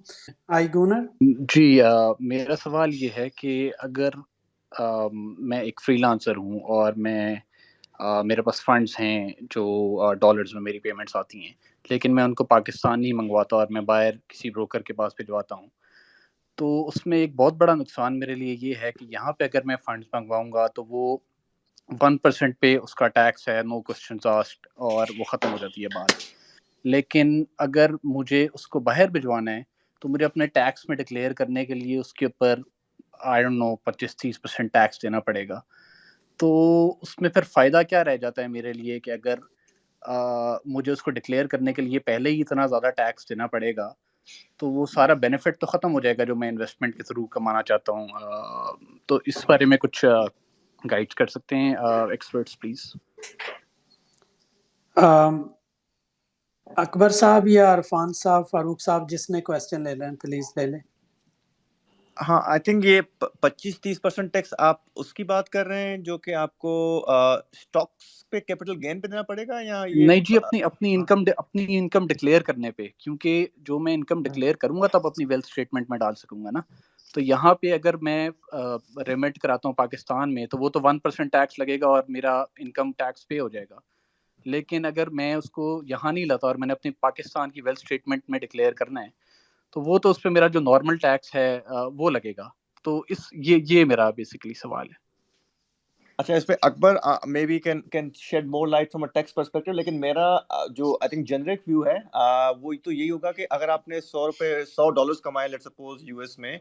Aigunar. जी, मेरा सवाल ये है कि अगर मैं एक फ्रीलांसर हूँ और मेरे पास फंड्स हैं जो डॉलर्स में मेरी पेमेंट्स आती हैं, लेकिन मैं उनको पाकिस्तान नहीं मंगवाता और मैं बाहर किसी ब्रोकर के पास भिजवाता हूँ, तो उसमें एक बहुत बड़ा नुकसान मेरे लिए ये है कि यहाँ पे अगर मैं फंड्स मंगवाऊँगा तो वो 1% पे उसका टैक्स है, नो क्वेश्चंस आस्क्ड, और वो ख़त्म हो जाती है बात। लेकिन अगर मुझे उसको बाहर भिजवाना है तो मुझे अपने टैक्स में डिक्लेयर करने के लिए उसके ऊपर आई डोंट नो 25-30% टैक्स देना पड़ेगा। तो उसमें फिर फ़ायदा क्या रह जाता है मेरे लिए कि अगर मुझे उसको डिक्लेयर करने के लिए पहले ही इतना ज़्यादा टैक्स देना पड़ेगा, तो वो सारा बेनिफिट तो ख़त्म हो जाएगा जो मैं इन्वेस्टमेंट के थ्रू कमाना चाहता हूँ। तो इस बारे में कुछ गाइड कर सकते हैं एक्सपर्ट्स प्लीज़? अकबर साहब या अरफान साहब, फारूक साहब, जिसने क्वेश्चन ले लें प्लीज ले लें। हाँ, आई थिंक ये 25-30% टैक्स आप उसकी बात कर रहे हैं जो कि आपको स्टॉक्स पे कैपिटल गेन पे देना पड़ेगा, या ये नहीं जी, अपनी इनकम डिक्लेयर करने पे, क्योंकि जो मैं इनकम डिक्लेयर करूंगा तब अपनी वेल्थ स्टेटमेंट में डाल सकूंगा ना। तो यहाँ पे अगर मैं रेमिट कराता हूँ पाकिस्तान में तो वो तो 1% टैक्स लगेगा और मेरा इनकम टैक्स पे हो जाएगा। लेकिन अगर मैं उसको यहाँ नहीं लाता और मैंने अपनी पाकिस्तान की वेल्थ स्टेटमेंट में डिक्लेयर करना है, तो वो तो उस पे मेरा जो नॉर्मल टैक्स है वो लगेगा। तो ये मेरा बेसिकली सवाल है। अच्छा, इस पे Akbar may be can shade more light from a tax perspective, लेकिन मेरा जो आई थिंक जेनरिक व्यू है वो तो यही होगा कि अगर आपने $100 कमाए लेट्स सपोज यूएस में,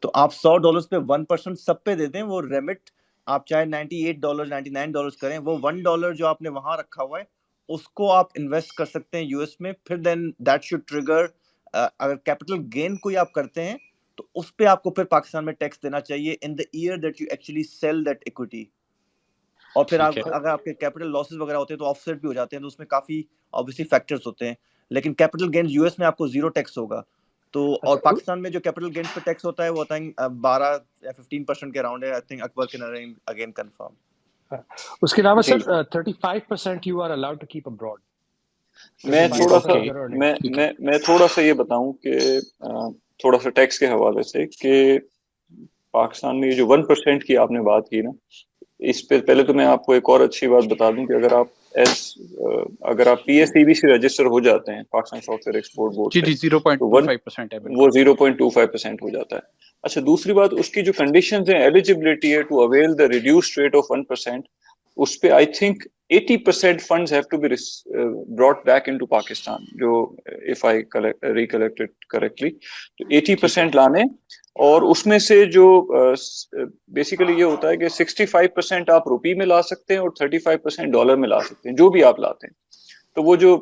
तो आप $100 पे 1% सब पे दे दें, वो रेमिट आप चाहे $98 $99 करें, वो $1 जो आपने वहां रखा हुआ है उसको आप इन्वेस्ट कर सकते हैं यूएस में, फिर देन दैट शुड ट्रिगर, अगर कैपिटल गेन कोई आप करते हैं तो उस पे आपको फिर पाकिस्तान में टैक्स देना चाहिए in the year that you actually sell that equity. और फिर ठीक है। अगर आपके कैपिटल लॉसेस वगैरह होते हैं तो ऑफसेट भी हो जाते हैं, तो उसमें काफी ऑब्वियसली फैक्टर्स होते हैं, लेकिन कैपिटल गेन्स यूएस में आपको जीरो टैक्स होगा। तो और पाकिस्तान में जो कैपिटल गेन्स पे टैक्स होता है वो आई थिंक 12 या 15% के अराउंड है। I think Akbar can again confirm. उसके अलावा जी sir 35% you are allowed to keep abroad. मैं थोड़ा सा Okay. मैं थोड़ा सा ये बताऊं कि थोड़ा सा टैक्स के हवाले से कि पाकिस्तान में ये जो 1% की आपने बात की ना, इस पे पहले तो मैं आपको एक और अच्छी बात बता दूं कि अगर आप पीएसईबी से रजिस्टर हो जाते हैं पाकिस्तान सॉफ्टवेयर एक्सपोर्ट बोर्ड जी से, जी तो 0.25% है वो बिल्कुल। 0.25% हो जाता है। अच्छा, दूसरी बात, उसकी जो कंडीशंस हैं, एलिजिबिलिटी है to avail the reduced rate of 1%, उस पे I think 80% funds have to be brought back into Pakistan, जो इफ आई रिकलेक्टेड करेक्टली, तो 80% लाने, और उसमें से जो बेसिकली ये होता है कि 65% आप रुपी में ला सकते हैं और 35% डॉलर में ला सकते हैं, जो भी आप लाते हैं। तो वो जो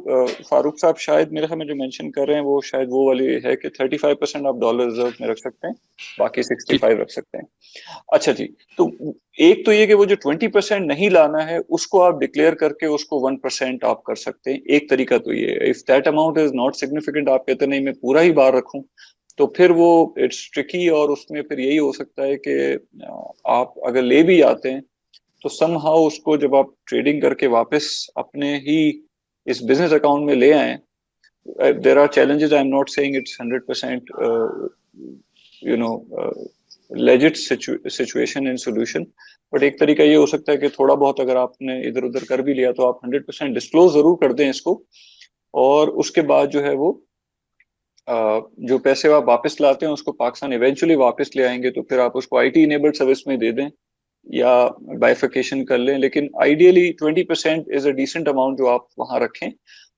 फारूक साहब शायद मेरे ख्याल में जो मेंशन कर रहे हैं, वो शायद वो वाली है कि 35% आप डॉलर रिजर्व में रख सकते हैं, बाकी 65 रख सकते हैं। अच्छा जी, तो एक तो ये कि वो जो 20% नहीं लाना है उसको आप डिक्लेयर करके उसको 1% आप कर सकते हैं। एक तरीका तो ये है। If that amount is not significant, आप कहते नहीं मैं पूरा ही बाहर रखूं, तो फिर वो इट्स ट्रिकी, और उसमें फिर यही हो सकता है कि आप अगर ले भी आते हैं तो समहाउ उसको जब आप ट्रेडिंग करके वापस अपने ही इस बिजनेस अकाउंट में ले आए, there are challenges, I am not saying it's 100% you know legit situation and solution, but एक तरीका ये हो सकता है कि थोड़ा बहुत अगर आपने इधर उधर कर भी लिया तो आप 100% डिस्क्लोज जरूर कर दें इसको, और उसके बाद जो है वो जो पैसे आप वापस लाते हैं उसको पाकिस्तान इवेंचुअली वापस ले आएंगे, तो फिर आप उसको आईटी इनेबल्ड सर्विस में दे दें या बाइफिकेशन कर लें, लेकिन ideally 20% is a decent amount जो आप वहां रखें,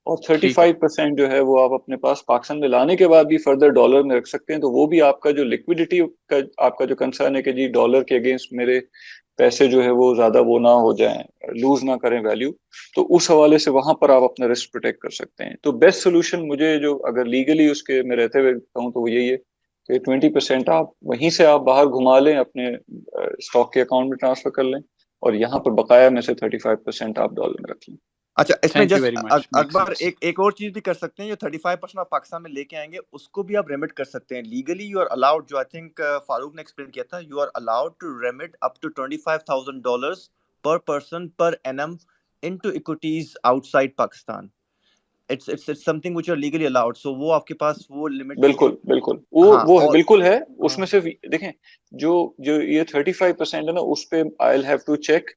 और 35% जो है वो आप अपने पास पाकिस्तान में लाने के बाद भी फर्दर डॉलर में रख सकते हैं। तो वो भी आपका जो लिक्विडिटी का आपका जो कंसर्न है कि जी डॉलर के अगेंस्ट मेरे पैसे जो है वो ज्यादा वो ना हो जाएं, लूज ना करें वैल्यू, तो उस हवाले से वहां पर आप अपना रिस्क प्रोटेक्ट कर सकते हैं। तो बेस्ट सोल्यूशन मुझे जो अगर लीगली उसके में रहते हुए कहूँ तो वो यही है कि 20% आप वहीं से आप बाहर घुमा लें, अपने स्टॉक के अकाउंट में ट्रांसफर कर लें, और यहाँ पर बकाया में से 35% आप डॉलर में रख लें। अच्छा, इसमें thank you just very much, Akbar एक और चीज भी कर सकते हैं, जो 35% आप पाकिस्तान में लेके आएंगे उसको भी आप रेमिट कर सकते हैं लीगली। यू आर अलाउड, जो आई थिंक फारूक ने एक्सप्लेन किया था, you are allowed to remit up to $25,000 per person per annum into equities outside Pakistan. It's something which are legally allowed, so वो आपके पास वो लिमिट नहीं है। बिल्कुल बिल्कुल, हाँ, वो है, और बिल्कुल है। उसमें सिर्फ देखें, जो जो ये 35% है ना, उस पे आई हैव टू चेक,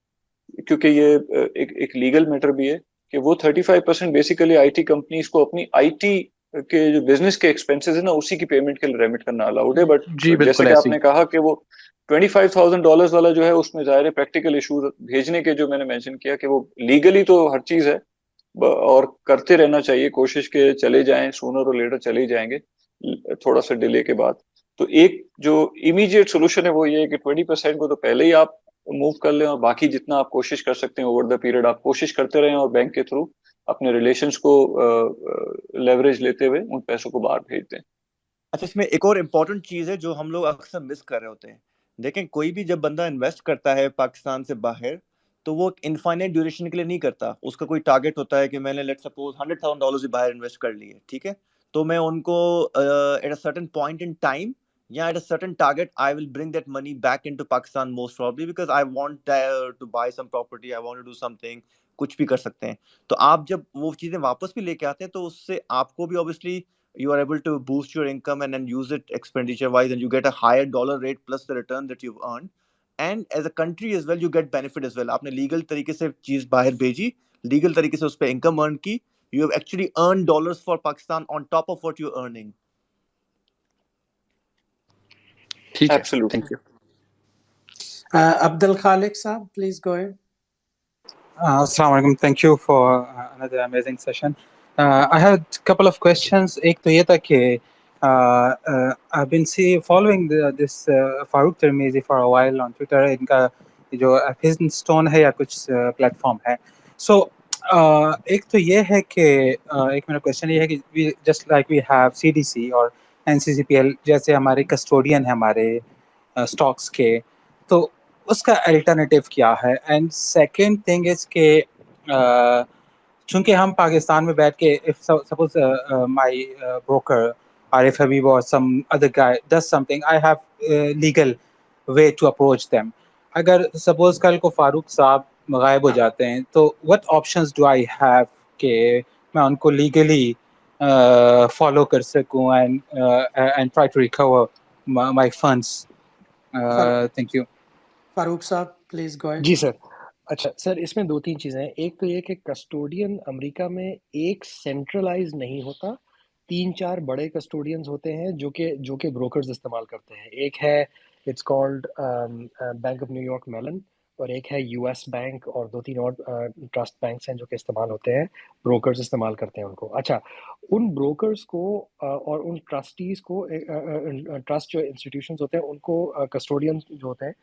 क्योंकि ये एक लीगल मैटर भी है कि वो 35% बेसिकली आईटी कंपनीज को अपनी आईटी के जो बिजनेस के एक्सपेंसेस है ना उसी की पेमेंट के लिए रेमिट करना अलाउड है। बट जी जैसे बिल्कुल कि ऐसे ही। आपने कहा कि वो $25,000 वाला जो है उसमें जाहिर प्रैक्टिकल इशू भेजने के, जो मैंने मेंशन किया कि वो लीगली तो हर चीज है, और करते रहना चाहिए कोशिश के चले जाएं, सूनर और लेटर चले ही जाएंगे थोड़ा सा डिले के बाद। तो एक जो इमीडिएट सोल्यूशन है वो ये है कि 20% को तो पहले ही आप मूव कर लें, और बाकी जितना आप कोशिश कर सकते हैं ओवर द पीरियड आप कोशिश करते रहें, और बैंक के थ्रू अपने रिलेशंस को लेवरेज लेते हुए उन पैसों को बाहर भेज दें। अच्छा, इसमें एक और इम्पोर्टेंट चीज है जो हम लोग अक्सर मिस कर रहे होते हैं। देखें, कोई भी जब बंदा इन्वेस्ट करता है पाकिस्तान से बाहर, तो वो इनफाइनाइट ड्यूरेशन के लिए नहीं करता। उसका कोई टारगेट होता है कि मैंने लेट्स सपोज $100,000 भी बाहर इन्वेस्ट कर लिए, ठीक है, तो मैं उनको at a certain point in time या at a certain target I will bring that money back into Pakistan, most probably because I want to buy some property, I want to do something, कुछ भी कर सकते हैं। तो आप जब वो चीजें वापस भी लेके आते हैं तो उससे आपको भी obviously you are able to boost your income and then use it expenditure wise, and you get a higher dollar rate plus the return that you've earned, and as a country as well you get benefit as well. आपने legal तरीके से चीज बाहर भेजी, legal तरीके से उस पर इनकम अर्न की, you have actually earn dollars for Pakistan on top of what you earning. ठीक है, Absolutely. Thank you. Abdul Khalik Saab, please go ahead. Assalamu alaikum. Thank you for another amazing session. I had a couple of questions. एक तो ये था कि I've been following this Farooq Tirmizi for a while on Twitter. इनका जो Hidden Stone है या कुछ प्लेटफॉर्म है. So एक तो ये है कि एक मेरा क्वेश्चन ये है कि we just like we have CDC और NCCPL जैसे हमारे कस्टोडियन है हमारे स्टॉक्स के, तो उसका अल्टरनेटिव क्या है? एंड सेकंड थिंग इज के चूंकि हम पाकिस्तान में बैठ के if suppose my broker Arif Habib or some other guy does something, I have legal way to approach them. अगर सपोज कल को फारूक साहब गायब हो जाते हैं तो what options do I have कि मैं उनको legally follow कर सकूं and try to recover my funds. Thank you. Farooq Saab, please go ahead. जी सर। अच्छा सर, इसमें दो तीन चीज़ें हैं। एक तो ये कि कस्टोडियन अमेरिका में एक सेंट्रलाइज नहीं होता, तीन चार बड़े कस्टोडियंस होते हैं जो कि ब्रोकर्स इस्तेमाल करते हैं। एक है it's called bank of New York Mellon, और एक है यूएस बैंक, और दो तीन और ट्रस्ट बैंक्स हैं जो कि इस्तेमाल होते हैं, ब्रोकर्स इस्तेमाल करते हैं उनको। अच्छा, उन ब्रोकर्स को और उन ट्रस्टीज़ को, ट्रस्ट जो इंस्टीट्यूशंस होते हैं उनको, कस्टोडियंस जो होते हैं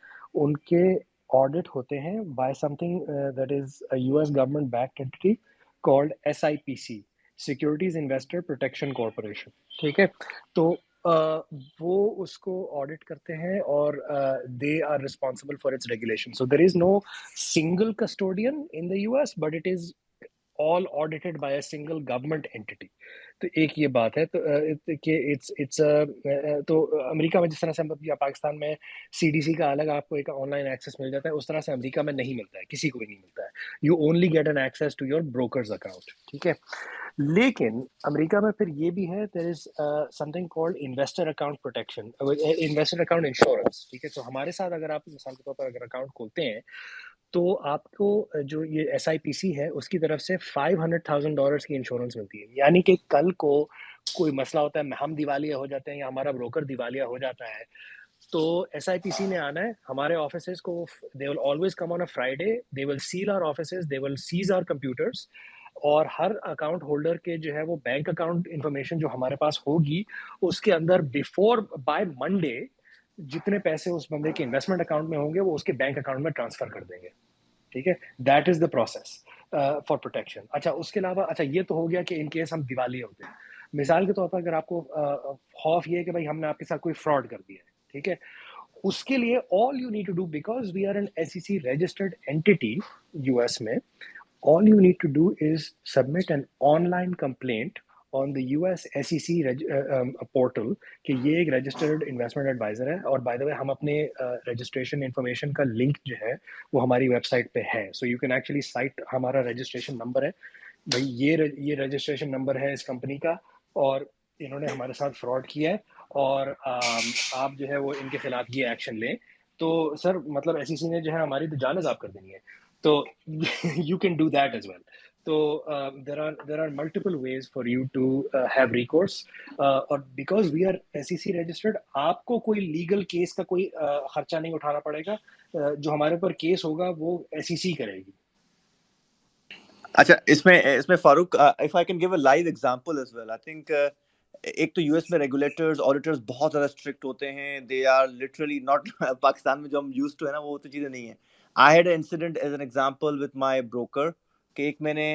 उनके ऑडिट होते हैं by something that is a US government backed entity called SIPC, securities investor protection corporation. ठीक है, तो वो उसको ऑडिट करते हैं और they are responsible for its regulation. So there is no single custodian in the US, but it is all audited by a single government entity। तो एक ये बात है। तो कि इट्स तो अमेरिका में जिस तरह से हम या पाकिस्तान में सीडीसी का अलग आपको एक ऑनलाइन एक्सेस मिल जाता है, उस तरह से अमेरिका में नहीं मिलता है, किसी को भी नहीं मिलता है। You only get an access to your brokers account. ठीक है, लेकिन अमेरिका में फिर ये भी है, there is something called investor account protection, investor account insurance. ठीक है, तो हमारे साथ अगर आप मिसाल के तौर पर अगर अकाउंट खोलते हैं तो आपको जो ये एसआईपीसी है उसकी तरफ से $500,000 की इंश्योरेंस मिलती है। यानी कि कल को कोई मसला होता है, हम दिवालिया हो जाते हैं या हमारा ब्रोकर दिवालिया हो जाता है, तो एसआईपीसी ने आना है हमारे ऑफिसेज को। They will always come on a Friday, they will seal our offices, they will seize our computers, और हर अकाउंट होल्डर के जो है वो बैंक अकाउंट इंफॉर्मेशन जो हमारे पास होगी उसके अंदर बिफोर बाय मंडे जितने पैसे उस बंदे के इन्वेस्टमेंट अकाउंट में होंगे वो उसके बैंक अकाउंट में ट्रांसफर कर देंगे। ठीक है, that is the process for protection. अच्छा, उसके अलावा अच्छा ये तो हो गया कि इन केस हम दिवालिया होते हैं। मिसाल के तौर पर अगर आपको खौफ ये है कि भाई हमने आपके साथ कोई फ्रॉड कर दिया है, ठीक है, उसके लिए all you need to do, because we are an SEC registered entity US में, all you need to do is submit an online complaint on the US SEC portal कि ये एक registered investment advisor है। और by the way हम अपने registration information का link जो है वो हमारी website पे है, so you can actually cite हमारा registration number है, भाई ये registration number है इस कंपनी का और इन्होंने हमारे साथ fraud किया है और आप जो है वो इनके खिलाफ ये एक्शन लें। तो सर मतलब SEC ने जो है हमारी तो जान ज़ाब कर देनी है, तो you can do that as well। तो there are multiple ways for you to have recourse, और because we are SEC registered आपको कोई legal case का कोई खर्चा नहीं उठाना पड़ेगा। जो हमारे ऊपर केस होगा वो SEC करेगी। अच्छा, इसमें Farooq, if I can give a live example as well, I think एक तो यूएस में रेगुलेटर्स ऑडिटर्स बहुत ज्यादा स्ट्रिक्ट होते हैं, they are literally not Pakistan में जो हम यूज्ड टू है ना वो तो चीजें नहीं है। I had an incident as an example with my broker कि एक मैंने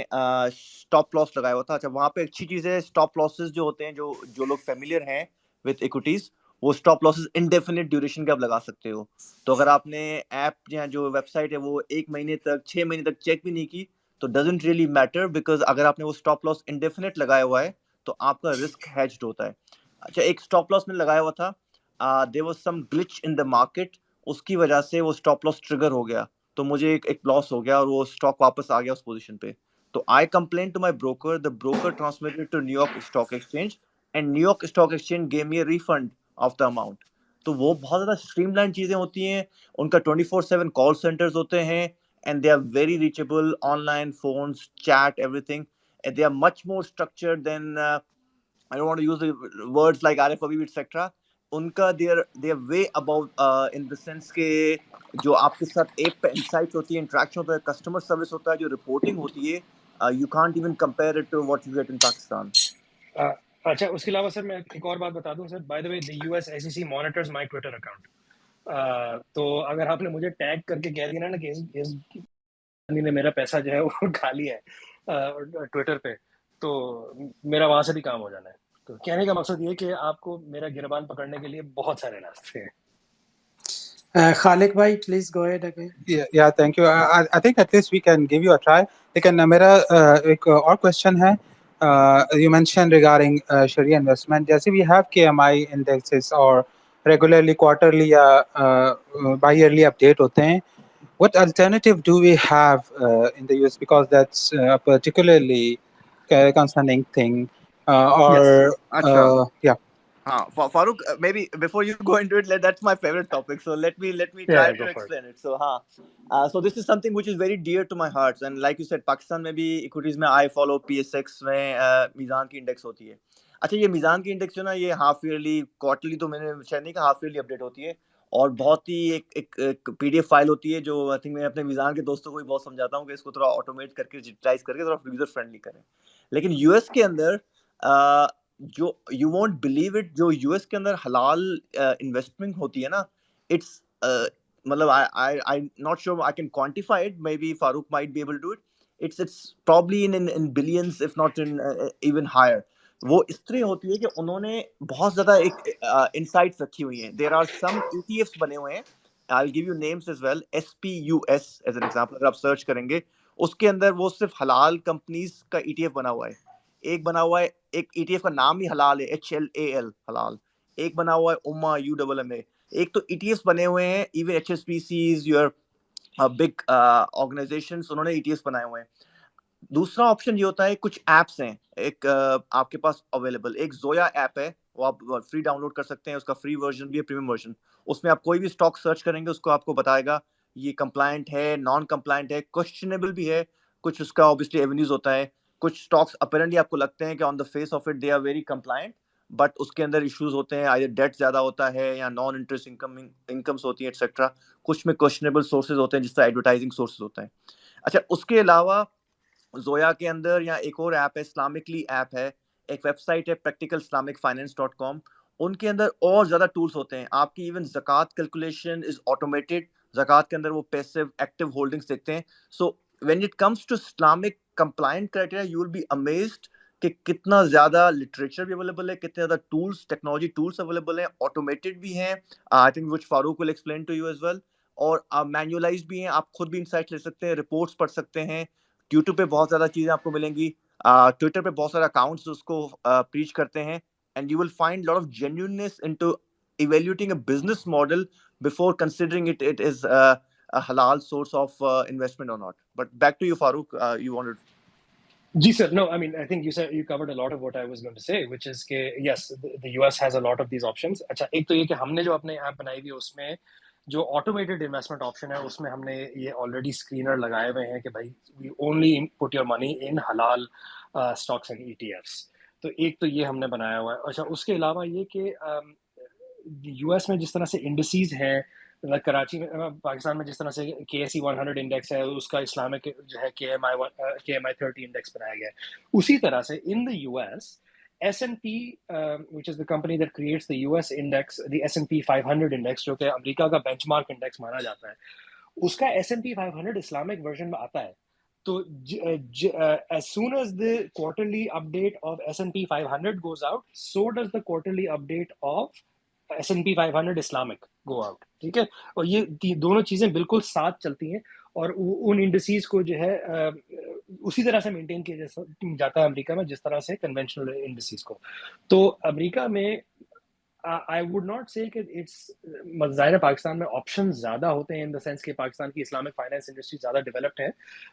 स्टॉप लॉस लगाया हुआ था। अच्छा, वहां पे अच्छी चीज है, स्टॉप लॉसेस जो होते हैं, जो लोग फेमिलियर हैं विद इक्विटीज, वो स्टॉप लॉसेस इंडेफिनिट ड्यूरेशन के आप लगा सकते हो। तो अगर आपने ऐप या जो वेबसाइट है वो 1 महीने तक 6 महीने तक चेक भी नहीं की तो डजंट रियली मैटर, बिकॉज अगर आपने वो स्टॉप लॉस इंडेफिनिट लगाया हुआ है तो आपका रिस्क हेज्ड होता है। अच्छा, एक स्टॉप लॉस मैंने लगाया हुआ था, there was some glitch in the market, उसकी वजह से वो स्टॉप लॉस ट्रिगर हो गया, तो मुझे एक लॉस हो गया और वो स्टॉक वापस आ गया उस पोजीशन पे। तो I complain to my broker, the broker transmitted to New York stock exchange and New York stock exchange gave me a refund of the amount. तो वो बहुत ज्यादा स्ट्रीमलाइन चीजें होती हैं, उनका 24/7 कॉल सेंटर्स होते हैं and they are very reachable online, phones, chat, everything. And they are much more structured than I don't want to use the words like RFID, etc. उनका they are way above in the sense के जो आपके साथ app पे insights होती है, interaction होता है, customer service होता है, जो reporting होती है, you can't even compare it to what you get in Pakistan. अच्छा, उसके अलावा सर मैं एक और बात बता दूं sir, by the way the US SEC monitors my Twitter account. तो अगर आपने मुझे टैग करके कह दिया ना कि इस बंदी ने मेरा पैसा जो है वो खा लिया है ट्विटर पे, तो मेरा वहां से भी काम हो जाना है। तो कहने का मकसद ये कि आपको मेरा गिरबान पकड़ने के लिए बहुत सारे रास्ते हैं। Khalik bhai, please go ahead again. Yeah, thank you. I think at least we can give you a try. लेकिन मेरा एक और क्वेश्चन है, you mentioned regarding Sharia investment. जैसे we have KMI indexes और regularly quarterly या bi-yearly update होते हैं, what alternative do we have in the US, because that's a particularly concerning thing, or अच्छा. yeah. Farooq, maybe before you go into it, that's my favorite topic. So let me Yeah, try go to for it. explain it. So so this is something which is very dear to my heart. And like you said, Pakistan में भी equities में I follow PSX में मीज़ान की index होती है. अच्छा, ये मीज़ान की इंडेक्स जो ना, ये हाफ ईयरली, क्वार्टरली तो मैंने शायद नहीं कहा, हाफ ईयरली अपडेट होती है, और बहुत ही एक PDF फाइल होती है, जो आई थिंक मैं अपने मीज़ान के दोस्तों को भी बहुत समझाता हूँ कि इसको थोड़ा ऑटोमेट करके, डिजिटाइज करके थोड़ा यूजर फ्रेंडली करें. लेकिन यूएस के अंदर जो यू वोंट बिलीव इट, जो यूएस के अंदर हलाल इन्वेस्टमेंट होती है ना, इट्स मतलब I not sure I can quantify it, maybe Farooq might be able to do it. It's probably in billions if not in even higher. वो इस तरह होती है कि उन्होंने बहुत ज्यादा एक इनसाइट्स रखी हुई हैं. देयर आर सम ETFs बने हुए हैं, I will give you names as well. SPUS as an example, अगर आप सर्च करेंगे, उसके अंदर वो सिर्फ हलाल कंपनीज का ETF बना हुआ है. एक बना हुआ है, एक ETF का नाम ही हलाल है, HLAL, हलाल. एक बना हुआ है उम्मा, UMMA. एक तो ETFs बने हुए हैं, even HSBCs, your big organisations, उन्होंने ETFs बनाए हुए हैं. दूसरा ऑप्शन ये होता है, कुछ एप्स हैं एक आपके पास अवेलेबल. एक जोया ऐप है, वो आप फ्री डाउनलोड कर सकते हैं. उसका फ्री वर्जन भी है, प्रीमियम वर्जन. उसमें आप कोई भी स्टॉक सर्च करेंगे, उसको आपको बताएगा ये कंप्लायंट है, नॉन कंप्लायंट है, क्वेश्चनेबल भी है. कुछ उसका ऑब्वियसली एवेन्यूज होता है. कुछ स्टॉक्स अपेरेंटली आपको लगते हैं कि on the face of it they are very compliant, but उसके अंदर इश्यूज होते हैं, आइदर डेट ज्यादा होता है या नॉन इंटरेस्ट इनकम्स होती है, एक्सेट्रा. कुछ में क्वेश्चनेबल सोर्सेज होते हैं, जिस तरह एडवर्टाइजिंग सोर्सेज होते हैं. अच्छा, उसके अलावा जोया के अंदर या एक और ऐप है, इस्लामिकली ऐप है, एक वेबसाइट है practicalislamic.finance.com. उनके अंदर और ज्यादा टूल्स होते हैं. आपकी इवन ज़कात कैलकुलेशन इज ऑटोमेटेड. ज़कात के अंदर वो पैसिव एक्टिव होल्डिंग्स देखते हैं. So when it comes to Islamic compliant criteria, you will be amazed कि कितना ज्यादा लिटरेचर भी अवेलेबल है, कितने ज्यादा टूल्स, टेक्नोलॉजी टूल्स अवेलेबल हैं, ऑटोमेटेड भी हैं, I think which Farooq will explain to you as well, और मैन्युअलाइज्ड भी हैं. आप खुद भी इंसाइट ले सकते हैं, रिपोर्ट्स पढ़ सकते हैं. यूट्यूब पे बहुत ज़्यादा चीज़ें आपको मिलेंगी. ट्विटर पे बहुत सारे अकाउंट्स उसको प्रीच करते हैं. And you will find lot of genuineness into evaluating a business model before considering it is a halal source of investment or not. But back to you, Farooq. You wanted. Ji sir, no, I mean, I think you covered a lot of what I was going to say, which is कि yes, the US has a lot of these options. अच्छा, एक तो ये कि हमने जो अपने app बनाई हुई है, उसमें जो ऑटोमेटेड इन्वेस्टमेंट ऑप्शन है, उसमें हमने ये ऑलरेडी स्क्रीनर लगाए हुए हैं कि भाई we only put your money in halal stocks and ETFs. तो एक तो ये हमने बनाया हुआ है. अच्छा, उसके अलावा ये कि US में जिस तरह से इंडिसेस हैं, कराची में, पाकिस्तान में जिस तरह से KSE 100 इंडेक्स है, उसका इस्लामिक जो है KMI 30 इंडेक्स बनाया गया है, उसी तरह से इन the US S&P, which is the company that creates the US index, the S&P 500 index, जो कि अमेरिका का बेंचमार्क इंडेक्स माना जाता है, उसका S&P 500 इस्लामिक वर्जन में आता है. तो as soon as the quarterly update of S&P 500 goes out, so does the quarterly update of S&P 500 Islamic go out. ठीक है, और ये दोनों चीजें बिल्कुल साथ चलती हैं, और उन इंडिसेस को जो है उसी तरह से मेंटेन किया जाता है अमेरिका में, जिस तरह से कन्वेंशनल इंडिसेस को. तो अमेरिका में आई वुड नॉट से कि इट्स, ज़ाहिर है पाकिस्तान में ऑप्शन ज़्यादा होते हैं इन द सेंस कि पाकिस्तान की इस्लामिक फाइनेंस इंडस्ट्री ज़्यादा डेवलप्ड है,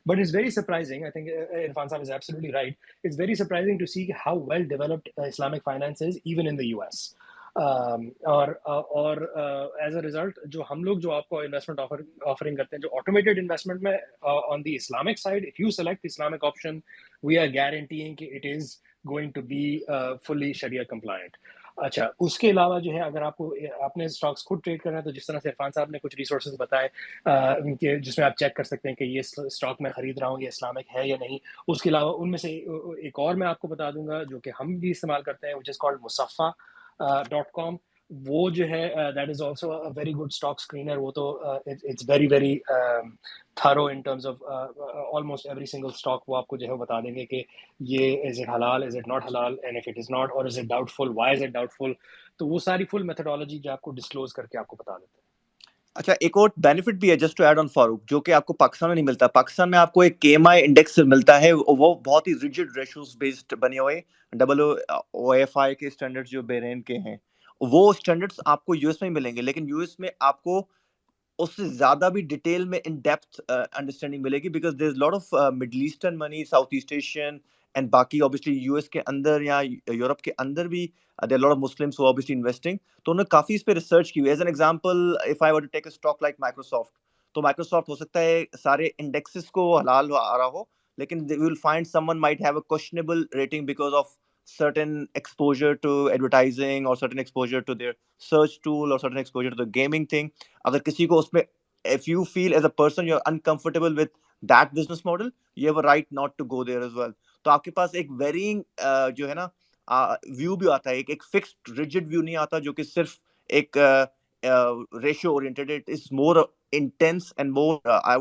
but it's very surprising. I think Irfan साहब is absolutely right. It's very surprising to see how well developed Islamic finance is even in the US. और as a result जो हम लोग जो आपको investment offering करते हैं जो ऑटोमेटेड इन्वेस्टमेंट में on the Islamic side, if you select Islamic option, we are guaranteeing कि it is going to be fully शरिया कंप्लायंट। अच्छा, उसके अलावा जो है अगर आपको आपने स्टॉक्स खुद ट्रेड करना है तो जिस तरह से इरफान साहब ने कुछ रिसोर्सेज बताए कि जिसमें आप चेक कर सकते हैं कि ये स्टॉक मैं खरीद रहा हूँ ये इस्लामिक है या नहीं। उसके अलावा उनमें से एक और मैं आपको बता दूंगा जो कि हम भी इस्तेमाल करते हैं, विच इज़ कॉल्ड musaffa.com। वो जो है that is also a very good stock screener. वो तो it's very very thorough in terms of almost every single stock. वो आपको जो है बता देंगे कि ये इज इट हलाल, इज इट नॉट हलाल, and if it is not और is it doubtful, why is it doubtful. तो वो सारी फुल मेथोडोलॉजी जो आपको डिस्क्लोज करके आपको बता देते हैं। अच्छा, एक और बेनिफिट भी है just to add on Farooq, जो कि आपको पाकिस्तान में नहीं मिलता। पाकिस्तान में आपको एक केएमआई इंडेक्स मिलता है, वो बहुत ही रिजिड रेशियोज बेस्ड बने हुए WOFI के स्टैंडर्ड्स जो बहरीन के हैं, वो स्टैंडर्ड्स आपको यूएस में मिलेंगे, लेकिन यूएस में आपको उससे ज्यादा भी डिटेल में इन डेप्थ अंडरस्टैंडिंग मिलेगी, because there is lot of Middle Eastern money, South East Asian and बाकी ऑब्वियसली यूएस के अंदर या यूरोप के अंदर भी there lot of Muslims who obviously investing. तो उन्होंने काफी इस पे रिसर्च की हुई है। As an example, if I were to take a stock like Microsoft, तो माइक्रोसॉफ्ट हो सकता है सारे इंडेक्सेस को हलाल आ रहा हो, लेकिन we will find someone might have a questionable rating because of certain exposure to advertising or certain exposure to their search tool or certain exposure to the gaming thing. अगर किसी को उसमें, if you feel as a person you're uncomfortable with that business model, you have a right not to go there as well. तो आपके पास एक varying जो है ना व्यू भी आता है, एक फिक्स्ड रिजिड व्यू नहीं आता जो कि सिर्फ एक ratio oriented. It is more intense and more I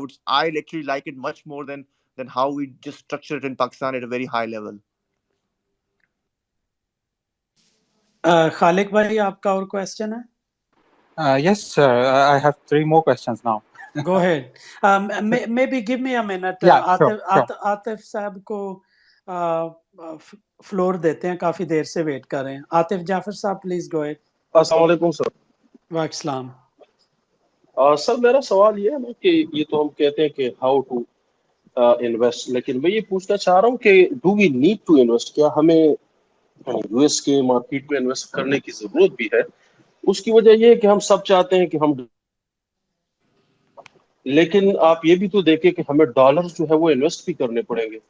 actually like it much more than how we just structure it in Pakistan at a very high level. खालिक भाई, आपका और क्वेश्चन है? Yes, sir. I have 3 more questions now. Go ahead. Maybe give me a minute. Yeah, sure. Atif साहब को floor देते हैं, काफी देर से वेट कर रहे हैं। आतिफ जाफर साहब, प्लीज गो अहेड। अस्सलाम वालेकुम सर। वालेकुम। सर मेरा सवाल ये है ना कि ये तो हम कहते हैं कि हाउ टू इन्वेस्ट, लेकिन मैं ये पूछना चाह रहा हूँ कि do we need to invest? क्या हमें यूएस के मार्केट में इन्वेस्ट करने की जरूरत भी है? उसकी वजह ये है कि हम सब चाहते हैं कि हम, लेकिन आप ये भी तो देखें कि हमें डॉलर जो है वो इन्वेस्ट भी करने पड़ेंगे।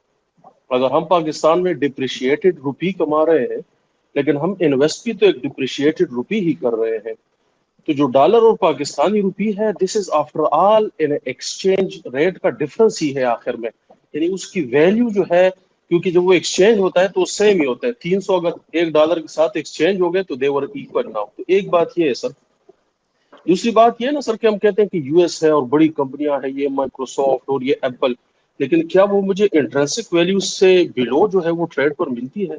अगर हम पाकिस्तान में डिप्रिशिएटेड रुपी कमा रहे हैं, लेकिन हम इन्वेस्ट भी तो एक डिप्रिशिएटेड रुपी ही कर रहे हैं। तो जो डॉलर और पाकिस्तानी रुपी है, this is after all in exchange rate का डिफरेंस ही है आखिर में, यानी उसकी वैल्यू जो है, क्योंकि जब वो एक्सचेंज होता है तो सेम ही होता है। 300 अगर $1 के साथ एक्सचेंज हो गए तो दे वर इक्वल नाउ। तो एक बात ये है सर। दूसरी बात ये ना सर कि हम कहते हैं कि यूएस है और बड़ी कंपनियां हैं, ये माइक्रोसॉफ्ट और ये एप्पल, लेकिन क्या वो मुझे इंट्रिंसिक वैल्यू से बिलो जो है वो ट्रेड पर मिलती है?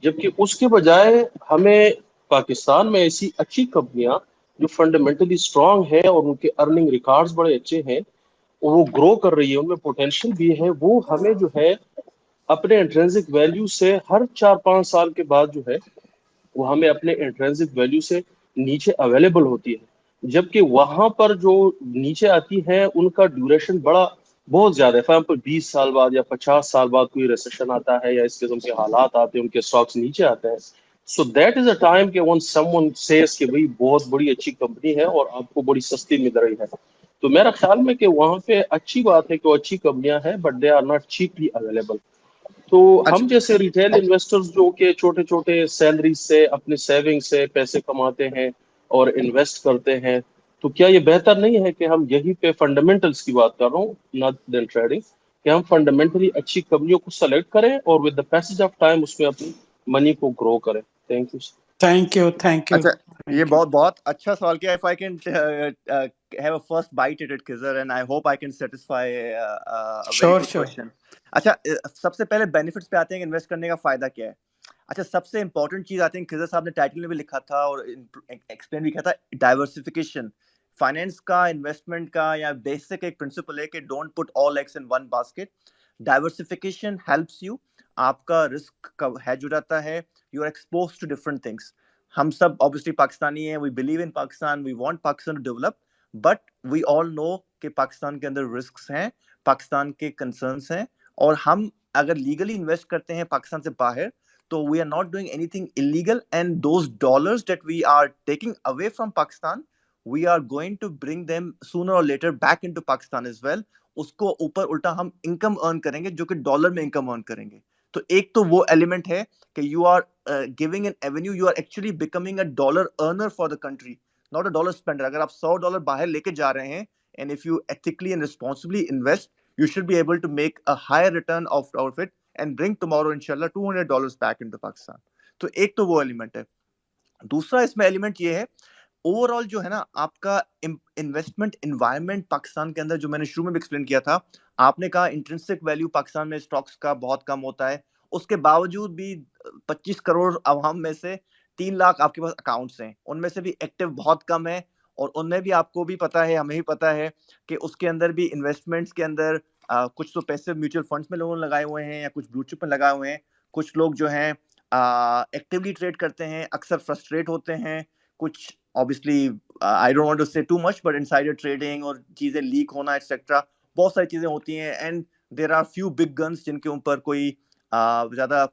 जबकि उसके बजाय हमें पाकिस्तान में ऐसी अच्छी कंपनियां जो फंडामेंटली स्ट्रांग है और उनके अर्निंग रिकॉर्ड्स बड़े अच्छे हैं और वो ग्रो कर रही है, उनमें पोटेंशियल भी है, वो हमें जो है अपने इंट्रिंसिक वैल्यू से हर 4-5 साल के बाद जो है वो हमें अपने इंट्रिंसिक वैल्यू से नीचे अवेलेबल होती है। जबकि वहां पर जो नीचे आती है उनका ड्यूरेशन बहुत ज्यादा है। फॉर एग्जाम्पल 20 साल बाद या 50 साल बाद कोई रिसेशन आता है या इस किस्म के हालात आते हैं, उनके स्टॉक्स नीचे आते हैं। सो दैट इज अ टाइम कि वन समवन सेज कि भाई बहुत बड़ी अच्छी कंपनी है और आपको बड़ी सस्ती मिल रही है। तो मेरा ख्याल में कि वहां पे अच्छी बात है कि वो अच्छी कंपनियां हैं, but they are not cheaply available. तो हम जैसे रिटेल इन्वेस्टर्स जो कि छोटे छोटे सैलरी से अपने सेविंग से पैसे कमाते हैं और इन्वेस्ट करते हैं, तो क्या ये बेहतर नहीं है कि हम यहीं पे फंडामेंटल्स की बात कर रहा हूँ, नॉट देन ट्रेडिंग, कि हम फंडामेंटली अच्छी कंपनियों को सेलेक्ट करें और with the passage of time उसमें अपनी मनी को ग्रो करें? Thank you. Thank you. अच्छा, ये बहुत अच्छा सवाल किया। If I can have a first bite at it Khizar, and I hope I can satisfy a very good question. अच्छा, सबसे पहले बेनिफिट्स पे आते हैं कि इन्वेस्ट करने का फायदा क्या है। अच्छा, सबसे इंपॉर्टेंट चीज आती है, खिजर साहब ने टाइटल में भी लिखा था और एक्सप्लेन भी किया था, डाइवर्सिफिकेशन। फाइनेंस का, इन्वेस्टमेंट का या बेसिक एक प्रिंसिपल है कि don't put all eggs in one basket. Diversification helps you, आपका रिस्क हेज हो जाता है, you are exposed to different things. हम सब ऑब्वियसली पाकिस्तानी हैं, we believe in Pakistan, we want Pakistan to develop, but we all know कि पाकिस्तान के अंदर रिस्क्स हैं, पाकिस्तान के कंसर्न्स हैं, और हम अगर लीगली इन्वेस्ट करते हैं पाकिस्तान से बाहर So we are not doing anything illegal, and those dollars that we are taking away from Pakistan, we are going to bring them sooner or later back into Pakistan as well. उसको ऊपर उल्टा हम income earn करेंगे जो कि dollar में income earn करेंगे. तो एक तो वो एलिमेंट है कि you are giving an avenue, you are actually becoming a dollar earner for the country, not a dollar spender. अगर आप $100 बाहर लेके जा रहे हैं, and if you ethically and responsibly invest, you should be able to make a higher return out of it and bring tomorrow inshallah $200 back into Pakistan. तो एक तो वो एलिमेंट है. दूसरा इसमें एलिमेंट ये है, ओवरऑल जो है ना आपका इन्वेस्टमेंट इन्वायरमेंट पाकिस्तान के अंदर, जो मैंने शुरू में भी एक्सप्लेन किया था, आपने कहा इंट्रिंसिक वैल्यू पाकिस्तान में स्टॉक्स का बहुत कम होता है, उसके बावजूद भी 25 करोड़ अवाम में से 3 लाख आपके पास अकाउंट्स हैं, उनमें से भी एक्टिव बहुत कम है, और उनमें भी आपको भी पता है, हमें भी पता है कि उसके अंदर भी इन्वेस्टमेंट्स के अंदर कुछ तो पैसे म्यूचुअल फंड्स में लोगों ने लगाए हुए हैं या कुछ ब्लू चिप में लगाए हुए हैं, कुछ लोग जो हैं एक्टिवली ट्रेड करते हैं, अक्सर फ्रस्ट्रेट होते हैं, कुछ obviously I don't want to say too much, but insider trading और चीजें लीक होना एक्सेट्रा, बहुत सारी चीजें होती हैं, and there are few big guns जिनके ऊपर कोई ज्यादा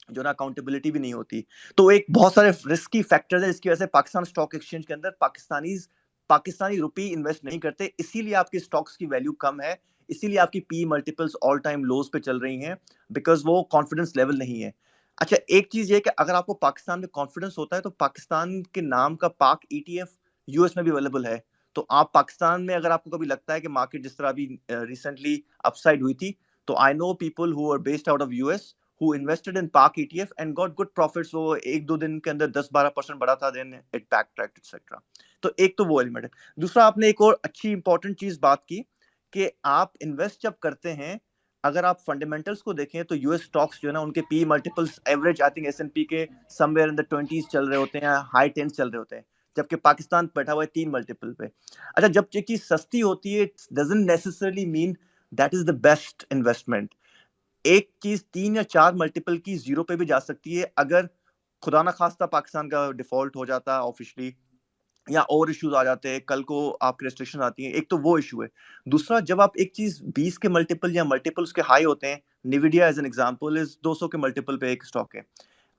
जो ना अकाउंटेबिलिटी भी नहीं होती. तो एक बहुत सारे रिस्की फैक्टर्स है जिसकी वजह से पाकिस्तान स्टॉक एक्सचेंज के अंदर पाकिस्तानी रुपी इन्वेस्ट नहीं करते, इसीलिए आपके स्टॉक्स की वैल्यू कम है, इसीलिए आपकी पी मल्टीपल्स ऑल टाइम लोज पे चल रही हैं, बिकॉज वो कॉन्फिडेंस लेवल नहीं है. अच्छा, एक चीज ये कि अगर आपको पाकिस्तान में कॉन्फिडेंस होता है तो पाकिस्तान के नाम का पाक ईटीएफ यूएस में भी अवेलेबल है. तो आप पाकिस्तान में अगर आपको कभी लगता है कि मार्केट जिस तरह अभी रिसेंटली अपसाइड हुई थी, तो I know people who are based out of US who invested in Park ETF and got good profits. वो 1-2 दिन के अंदर 10-12% बढ़ा था, then it backtracked etc. तो एक तो वो एलिमेंट है. दूसरा, आपने एक और अच्छी इंपॉर्टेंट चीज बात की कि आप इन्वेस्ट जब करते हैं, अगर आप फंडामेंटल्स को देखें तो यूएस स्टॉक्स जो है ना उनके P multiples average I think S&P के समवेयर इन द 20s चल रहे होते हैं, हाई 10s चल रहे होते हैं, जबकि पाकिस्तान बैठा हुआ है 3 मल्टीपल पे. अच्छा, जब ये चीज सस्ती होती है, it doesn't necessarily mean that is the best investment. एक चीज 3 या 4 मल्टीपल की जीरो पे भी जा सकती है, अगर खुदा ना खास्ता पाकिस्तान का डिफॉल्ट हो जाता है ऑफिशियली, या और इश्यूज आ जाते हैं, कल को आपकी रेस्ट्रिक्शन आती है, एक तो वो इशू है. दूसरा, जब आप एक चीज 20 के मल्टीपल या मल्टीपल्स के हाई होते हैं, निविडिया एज एन एग्जांपल इज 200 के मल्टीपल पे एक स्टॉक है.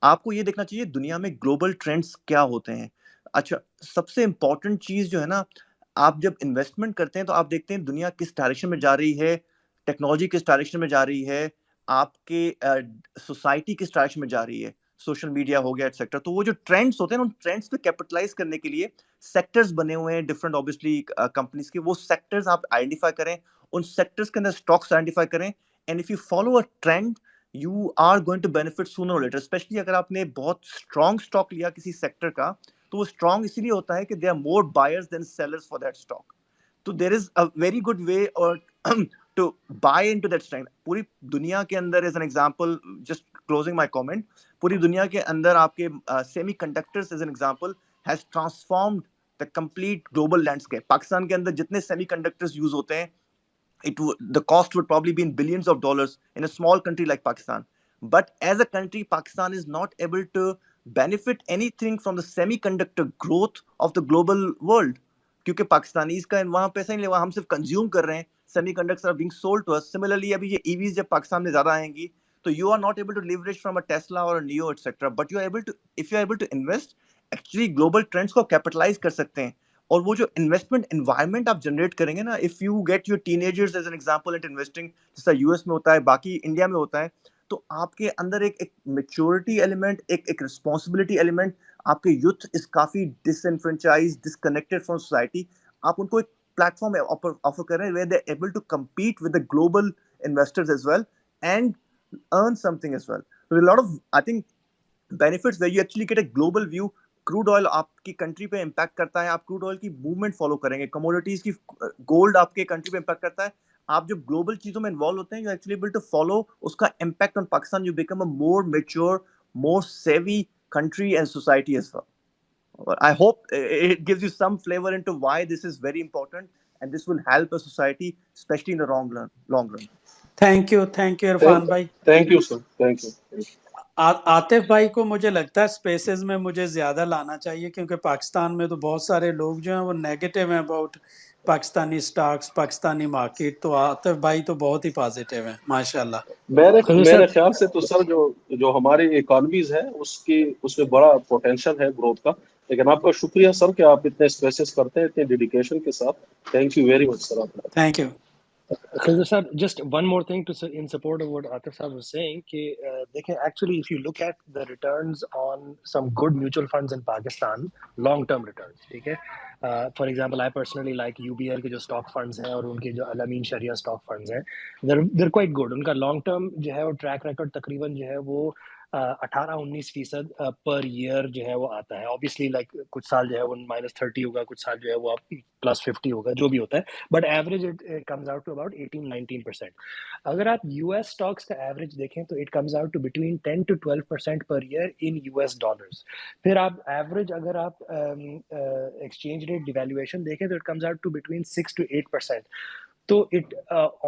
आपको ये देखना चाहिए दुनिया में ग्लोबल ट्रेंड्स क्या होते हैं. अच्छा, सबसे इंपॉर्टेंट चीज जो है ना, आप जब इन्वेस्टमेंट करते हैं तो आप देखते हैं दुनिया किस डायरेक्शन में जा रही है, टेक्नोलॉजी किस डायरेक्शन में जा रही है, आपके सोसाइटी किस डायरेक्शन में जा रही है, सोशल मीडिया हो गया एक्सेट्रा. तो वो जो ट्रेंड्स होते हैं उन ट्रेंड्स पे कैपिटलाइज करने के लिए सेक्टर्स बने हुए हैं डिफरेंट ऑब्वियसली कंपनीज के. वो सेक्टर्स आप आइडेंटिफाई करें, उन सेक्टर्स के अंदर स्टॉक्स आइडेंटिफाई करें, and if you follow a trend you are going to benefit sooner और लेटर. स्पेशली अगर आपने बहुत स्ट्रॉन्ग स्टॉक लिया किसी सेक्टर का, तो वो स्ट्रॉन्ग इसीलिए होता है कि they are more buyers than sellers for that stock. So there is a very good way और to buy into that strength. पूरी दुनिया के अंदर as an example, just closing my comment, पूरी दुनिया के अंदर आपके semiconductors as an example has transformed the complete global landscape. Pakistan के अंदर जितने semiconductors use होते हैं, the cost would probably be in billions of dollars in a small country like Pakistan. But as a country, Pakistan is not able to benefit anything from the semiconductor growth of the global world. क्योंकि Pakistanis का वहां पैसा नहीं, हम सिर्फ consume कर रहे हैं. Semiconductors are being sold to us. Similarly अभी ये ईवीज जब पाकिस्तान में ज्यादा आएंगी, तो you are not able to leverage from a Tesla और Nio etcetera, but you are able to, if you are able to invest, actually global trends को capitalise कर सकते हैं. और वो जो इन्वेस्टमेंट एनवायरनमेंट आप जनरेट करेंगे ना, if you get your teenagers as an example at investing, जैसा यूएस में होता है, बाकी इंडिया में होता है, तो आपके अंदर एक मेच्योरिटी एलिमेंट, एक रिस्पॉन्सिबिलिटी एलिमेंट, आपके यूथ इज काफी डिसएनफ्रेंचाइज्ड, डिसकनेक्टेड फ्रॉम सोसाइटी. आप उनको एक प्लेटफॉर्म ऑफर कर रहे हैं where they're able to compete with the global investors as well and earn something as well. So there are a lot of, I think, benefits where you actually get a global view. Crude oil आपकी country पे impact करता है, आप crude oil की movement follow करेंगे. Commodities की, gold आपके country पे इम्पैक्ट करता है. आप जब ग्लोबल चीजों में इन्वॉल्व होते हैं, you actually able to follow उसका impact on Pakistan. You become a more mature, more savvy country and society as well. I hope it gives you some flavor into why this is very important, and this will help a society, especially in the long run. Thank you Irfan भाई. Thank you sir, thank you. Atif भाई को मुझे लगता है spaces में मुझे ज्यादा लाना चाहिए, क्योंकि पाकिस्तान में तो बहुत सारे लोग जो हैं वो नेगेटिव हैं about Pakistani stocks, Pakistani market, तो आतिफ भाई तो बहुत ही पॉजिटिव है माशाल्लाह। मेरे तो मेरे सर ख्याल से तो सर जो जो हमारी इकोनॉमीज है उसकी उसमें बड़ा पोटेंशियल है ग्रोथ का। लेकिन आपका शुक्रिया सर कि आप इतने स्पेसेस करते हैं इतने डेडिकेशन के साथ। Thank you very much sir आपका। Thank you. Khizr sir, just one more thing to in support of what Atif sir was saying, कि देखें actually if you look at the returns on some good mutual funds in Pakistan, long term returns, ठीक है, for example I personally like UBL के जो stock funds हैं और उनके जो Al-Amin Sharia stock funds हैं, they're quite good। उनका long term जो है वो track record तकरीबन जो है वो 18-19% पर ईयर जो है वो आता है। ऑब्वियसली लाइक कुछ साल जो है वो -30 होगा, कुछ साल जो है वो +50 होगा, जो भी होता है, but average it comes out to about 18-19%। अगर आप यूएस स्टॉक्स का एवरेज देखें तो it comes out to between 10 to 12% per year in US dollars. फिर आप एवरेज अगर आप एक्सचेंज रेट डिवैल्यूएशन देखें तो it comes out to between 6 to 8%। So it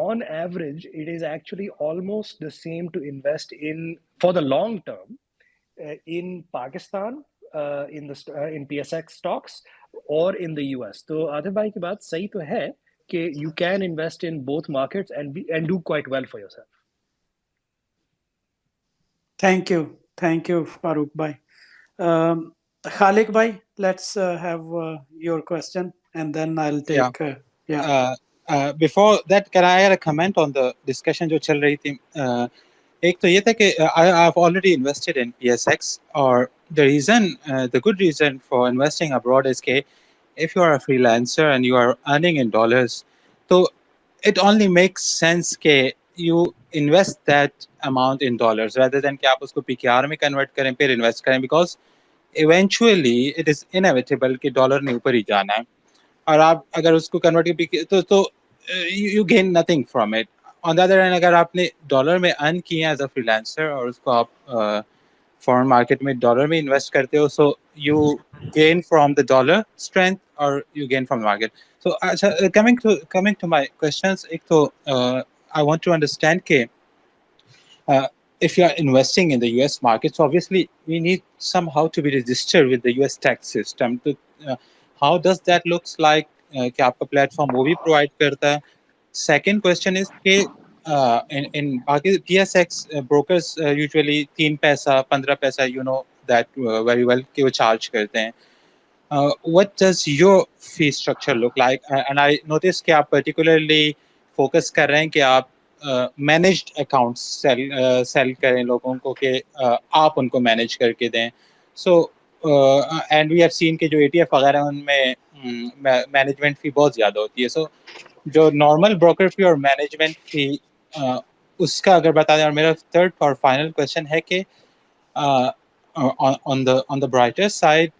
on average it is actually almost the same to invest in for the long term in Pakistan, in PSX stocks or in the US। तो आतिफ भाई की बात सही तो है कि you can invest in both markets and do quite well for yourself। Thank you Farooq भाई। खालिक भाई, let's have your question and then I will Yeah. Take या Before that, can I add a comment on the discussion जो चल रही थी? एक तो ये था कि I've already invested in PSX, और the good reason for investing abroad is कि if you are a freelancer and you are earning in dollars, तो it only makes sense कि you invest that amount in dollars rather than कि आप उसको PKR में convert करें फिर invest करें, because eventually it is inevitable कि डॉलर ने ऊपर ही जाना है, और आप अगर उसको कन्वर्ट तो you gain nothing from it. On the other hand, अगर आपने डॉलर में अर्न किया एज अ फ्रीलांसर और उसको आप फॉरेन मार्केट में डॉलर में इन्वेस्ट करते हो, so you gain from the dollar strength और यू गेन फ्रॉम मार्केट। सो अच्छा, कमिंग टू माय क्वेश्चंस, एक तो आई वांट टू अंडरस्टैंड के if you are investing in the US markets, obviously we need somehow to be registered with the US tax system. तो how does that looks like? क्या आपका platform वो भी provide करता है? सेकेंड क्वेश्चन इज कि in बाकी PSX brokers usually 3 पैसा 15 पैसा, you know that very well, कि वो चार्ज करते हैं. What does your fee structure look like? And I notice कि आप particularly focus कर रहे हैं कि आप मैनेज्ड अकाउंट्स सेल करें लोगों को, कि आप उनको मैनेज करके दें. So and we have seen कि जो ETF वगैरह उनमें मैनेजमेंट फी बहुत ज़्यादा होती है. सो जो नॉर्मल ब्रोकर फी और मैनेजमेंट फी, उसका अगर बता दें. और मेरा थर्ड और फाइनल क्वेश्चन है कि on the brighter side,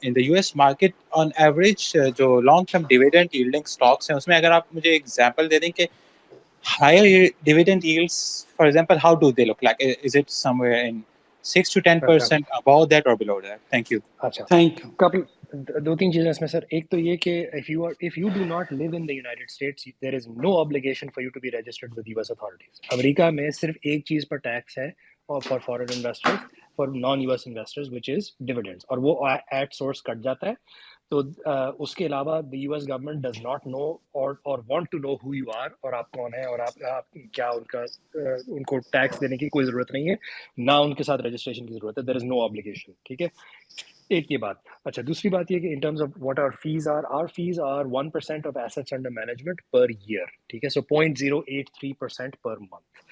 in the US market on average, जो long term dividend yielding stocks हैं, उसमें अगर आप मुझे एग्जांपल दे दें कि higher dividend yields, for example, how do they look like? Is it somewhere in 6 to 10% above that or below that? Thank you. अच्छा, thank you. couple दो तीन चीजें इसमें सर। एक तो ये कि if you do not live in the United States, there is no obligation for you to be registered with US authorities। America में सिर्फ एक चीज पर टैक्स है और for foreign investors, for non-US investors, which is dividends, और वो at source cut जाता है। तो उसके अलावा the US government does not know or want to know who you are, और आप कौन है और आप क्या उनको टैक्स देने की कोई ज़रूरत नहीं है, ना उनके साथ रजिस्ट्रेशन की ज़रूरत है। देयर इज़ नो ऑब्लिगेशन, ठीक है। एक ये बात। अच्छा, दूसरी बात ये कि in terms of what our fees are 1% of assets under management per year, ठीक है। So 0.083% per month,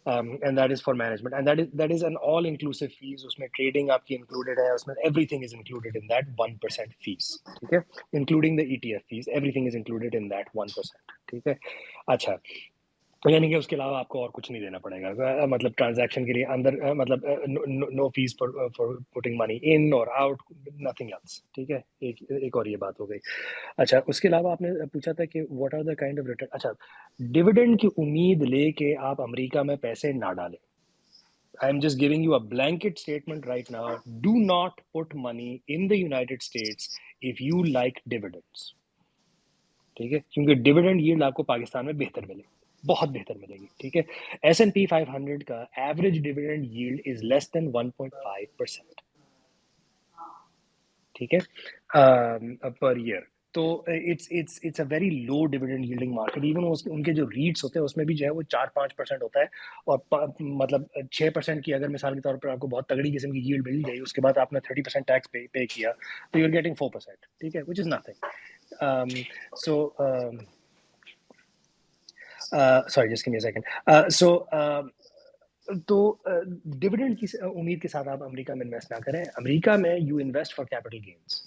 and that is for management, and that is an all inclusive fees। उसमें trading आपकी included है, उसमें everything is included in that 1% fees, ठीक है, including the ETF fees, everything is included in that 1%, ठीक है। अच्छा, यानी कि उसके अलावा आपको और कुछ नहीं देना पड़ेगा, मतलब ट्रांजैक्शन के लिए अंदर, मतलब no fees for putting money in और आउट, नथिंग एल्स, ठीक है। एक और ये बात हो गई। अच्छा, उसके अलावा आपने पूछा था कि what are the kind of return. अच्छा, डिविडेंड की उम्मीद लेके आप अमेरिका में पैसे ना डालें। I am just giving you a blanket statement right now, do not put money in the United States if you like dividends, ठीक है, क्योंकि डिविडेंड यील्ड आपको पाकिस्तान में बेहतर मिलेगी, बहुत बेहतर मिलेगी, ठीक है। S&P 500 का average dividend yield is less than 1.5%, ठीक है, पर ईयर। तो it's a very low dividend yielding market. Even उनके जो REITs होते हैं उसमें भी जो है वो 4-5% होता है, और मतलब 6% की अगर मिसाल के तौर पर आपको बहुत तगड़ी किस्म की yield मिल गई, उसके बाद आपने 30% टैक्स पे किया, तो you're getting 4%, ठीक है, which is nothing. Sorry, just give me a second. तो डिविडेंड की उम्मीद के साथ आप अमेरिका में इन्वेस्ट ना करें. अमेरिका में you invest for capital gains,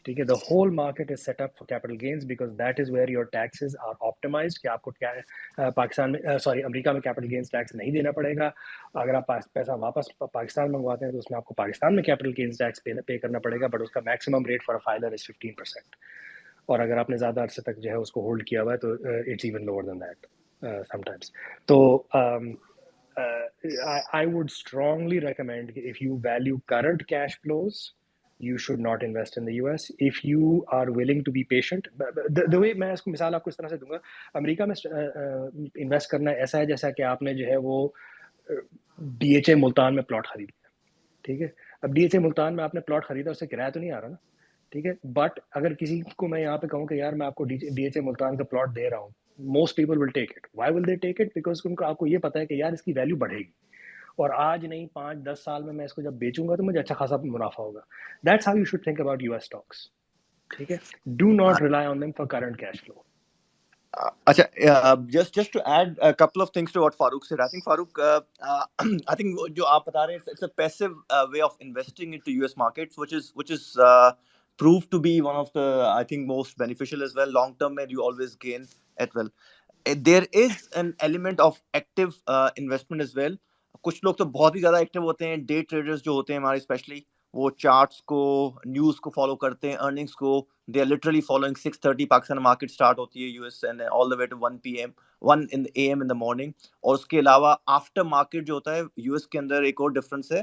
ठीक है. The whole market is set up for capital gains because that is where your taxes are optimised, कि आपको क्या पाकिस्तान में अमेरिका में कैपिटल गेन्स टैक्स नहीं देना पड़ेगा. अगर आप पैसा वापस पाकिस्तान मंगवाते हैं तो उसमें आपको पाकिस्तान में कैपिटल गेन्स टैक्स पे करना पड़ेगा, बट उसका maximum rate for a filer is 15%. और अगर आपने ज़्यादा अरसे तक जो है उसको होल्ड किया हुआ है तो it's even lower than that sometimes. तो I would strongly recommend, if you value current cash flows, you should not invest in the US. If you are willing to be patient, the way मैं इसको मिसाल आपको इस तरह से दूंगा, America में इन्वेस्ट करना ऐसा है जैसा कि आपने जो है वो DHA मुल्तान में प्लॉट खरीद लिया, ठीक है. अब DHA मुल्तान में आपने प्लॉट खरीदा, उससे किराया तो नहीं आ रहा ना, ठीक है. बट अगर किसी को मैं यहाँ पे कहूँ कि यार मैं आपको DHA मुल्तान का प्लॉट दे रहा हूँ, most people will take it. Why will they take it? Because उनको आपको ये पता है कि यार इसकी वैल्यू बढ़ेगी, और आज नहीं 5-10 साल में मैं इसको जब बेचूंगा तो मुझे अच्छा खासा मुनाफा होगा. That's how you should think about US stocks. ठीक है. Do not rely on them for current cash flow. Just to add a couple of things to what Farooq said. I think Farooq, I think जो आप बता रहे हैं, it's a passive way of investing into US markets, which is proved to be one of the, I think, most beneficial as well. Long term, you always gain as well. There is an element of active investment as well. कुछ लोग तो बहुत ही ज्यादा active होते हैं, day traders जो होते हैं हमारे स्पेशली, वो चार्ट्स को, न्यूज़ को फॉलो करते हैं, अर्निंग्स को. They are literally following 6:30 Pakistan market start होती है US, and all the way to 1 AM in the morning. और उसके अलावा आफ्टर मार्केट जो होता है यूएस के अंदर, एक और डिफरेंस है.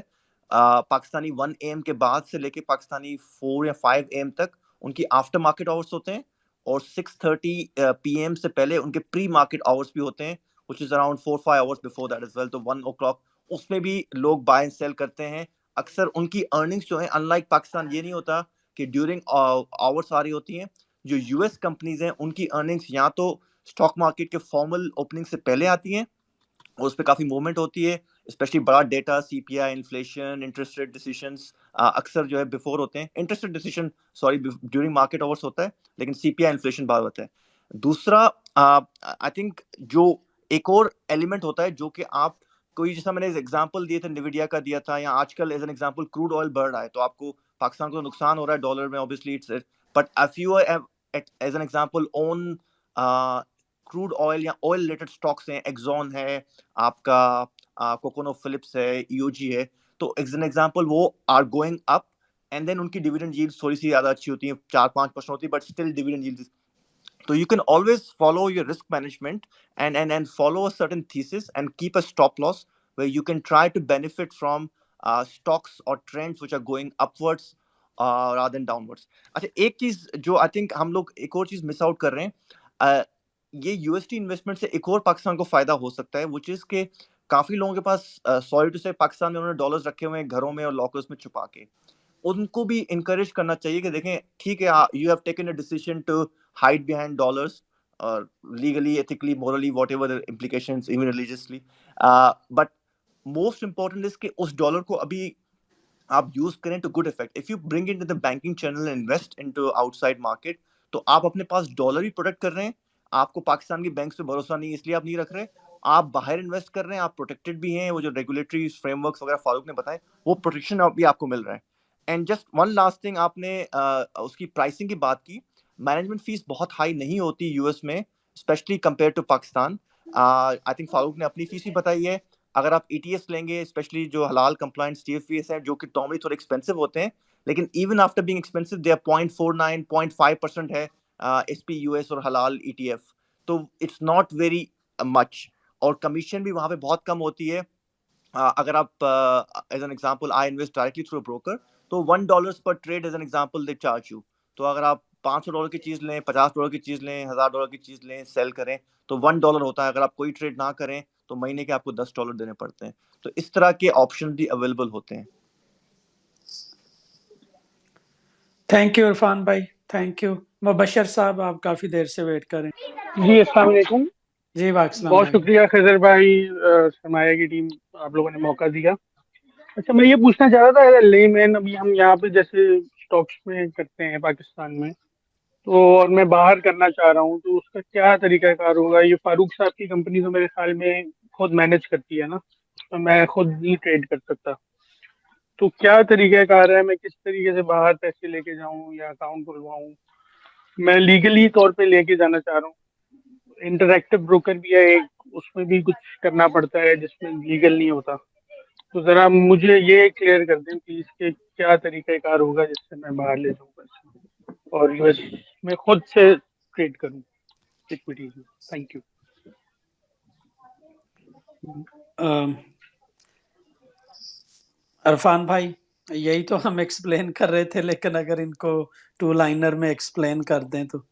पाकिस्तानी 1 AM के बाद से लेके पाकिस्तानी 4 या 5 AM तक उनकी आफ्टर मार्केट आवर्स होते हैं, और 6:30 PM से पहले उनके प्री मार्केट आवर्स भी होते हैं, which is around 4-5 hours before that as well. तो 1 o'clock उसमें भी लोग बाय एंड सेल करते हैं. अक्सर उनकी अर्निंग्स जो है, अनलाइक पाकिस्तान, ये नहीं होता कि ड्यूरिंग आवर्स आ रही होती हैं. जो यूएस कंपनीज हैं उनकी अर्निंग्स या तो स्टॉक मार्केट के फॉर्मल ओपनिंग से पहले आती हैं, और उस पर काफ़ी मूवमेंट होती है, स्पेशली बड़ा data, CPI, inflation, interest rate decisions अक्सर जो है बिफोर होते हैं. Interest rate decision during market hours होता है, लेकिन CPI इन्फ्लेशन बाद होता है. दूसरा, आई थिंक जो एक और एलिमेंट होता है जो कि आप कोई, जैसा मैंने एग्जांपल दिए थे, निविडिया का दिया था, या आजकल as an example crude oil बढ़ रहा है, तो आपको पाकिस्तान को नुकसान हो रहा है डॉलर में, obviously it's, but if you as an example own crude oil या ऑयल रिलेटेड स्टॉक्स हैं, एक्सॉन है आपका, कोकोनो फिलिप्स है, EOG है, तो एज एन एग्जांपल वो are going up, and then उनकी डिविडेंड यील्ड थोड़ी सी ज्यादा अच्छी होती है, 4-5% होती है, but still dividend yield. So you can always follow your risk management and follow a certain thesis and keep a stop loss where you can try to benefit from stocks or trends which are going upwards rather than downwards. अच्छा, एक चीज जो I think हम लोग एक और चीज miss out कर रहे हैं, ये USD इन्वेस्टमेंट से एक और पाकिस्तान को फायदा हो सकता है, which is के काफी लोगों के पास सॉरी टू से पाकिस्तान में उन्होंने डॉलर्स रखे हुए हैं घरों में और लॉकर्स में छुपा के. उनको भी इनकरेज करना चाहिए कि देखें, ठीक है, you have taken a decision to hide behind dollars, legally, ethically, morally, whatever the implications, even religiously. But most important is कि उस डॉलर को अभी आप यूज करें to good effect. If you bring it into the banking channel and invest into outside market, तो आप अपने पास dollar भी प्रोटेक्ट कर रहे हैं. आपको पाकिस्तान की बैंक पे भरोसा नहीं, इसलिए आप नहीं रख रहे. आप बाहर इन्वेस्ट कर रहे हैं, आप प्रोटेक्टेड भी हैं. वो जो रेगुलेटरी फ्रेमवर्क्स वगैरह फारूक ने बताए, वो प्रोटेक्शन भी आपको मिल रहा है. And just one last thing, आपने उसकी प्राइसिंग की बात की. मैनेजमेंट फीस बहुत हाई नहीं होती यूएस में, specially compare to Pakistan. I think Farooq ने अपनी फीस भी बताई है. अगर आप ETFs लेंगे, स्पेशली जो हलाल कंप्लायंस TFVs हैं, जो कि नॉर्मली थोड़े एक्सपेंसिव होते हैं, लेकिन even after being expensive they are 0.49 0.5% है SPUS और हलाल ETF. तो इट्स नॉट वेरी मच, और कमीशन भी वहाँ पे बहुत कम होती है. अगर आप as an example, I invest directly through a broker, तो $1 पर trade as an example they charge you. तो अगर आप $500 की चीज लें, $50 की चीज लें, $1000 की चीज लें, सेल करें, तो $1 होता है. अगर आप कोई ट्रेड ना करें तो महीने के आपको $10 देने पड़ते हैं. तो इस तरह के ऑप्शन भी अवेलेबल होते हैं. थैंक यू इरफान भाई. Thank you. मुबशर साहब, आप काफी देर से वेट कर रहे हैं। जी अस्सलाम वालेकुम। जी वाकसलाम बहुत भाई। शुक्रिया खजर भाई, सरमाया की टीम, आप लोगों ने मौका दिया। अच्छा, मैं ये पूछना चाह रहा था, एज लेमैन, अभी हम यहाँ पे जैसे स्टॉक्स में करते हैं पाकिस्तान में, तो और मैं बाहर करना चाह रहा हूँ, तो उसका क्या तरीकाकार होगा? ये फारूक साहब की कंपनी तो मेरे ख्याल में खुद मैनेज करती है ना, तो मैं खुद नहीं ट्रेड कर सकता। तो क्या तरीकाकार है, मैं किस तरीके से बाहर पैसे लेके जाऊँ या अकाउंट खुलवाऊँ? मैं लीगली तौर पे लेके जाना चाह रहा हूँ। इंटरैक्टिव ब्रोकर भी है एक, उसमें भी कुछ करना पड़ता है जिसमें लीगल नहीं होता। तो जरा मुझे ये क्लियर कर दें कि इसके क्या तरीक़ाकार होगा जिससे मैं बाहर ले जाऊँ पैसे और यूएस में खुद से ट्रेड करूँ इक्विटीज में। Thank you. अरफान भाई, यही तो हम एक्सप्लेन कर रहे थे, लेकिन अगर इनको टू लाइनर में एक्सप्लेन कर दें तो।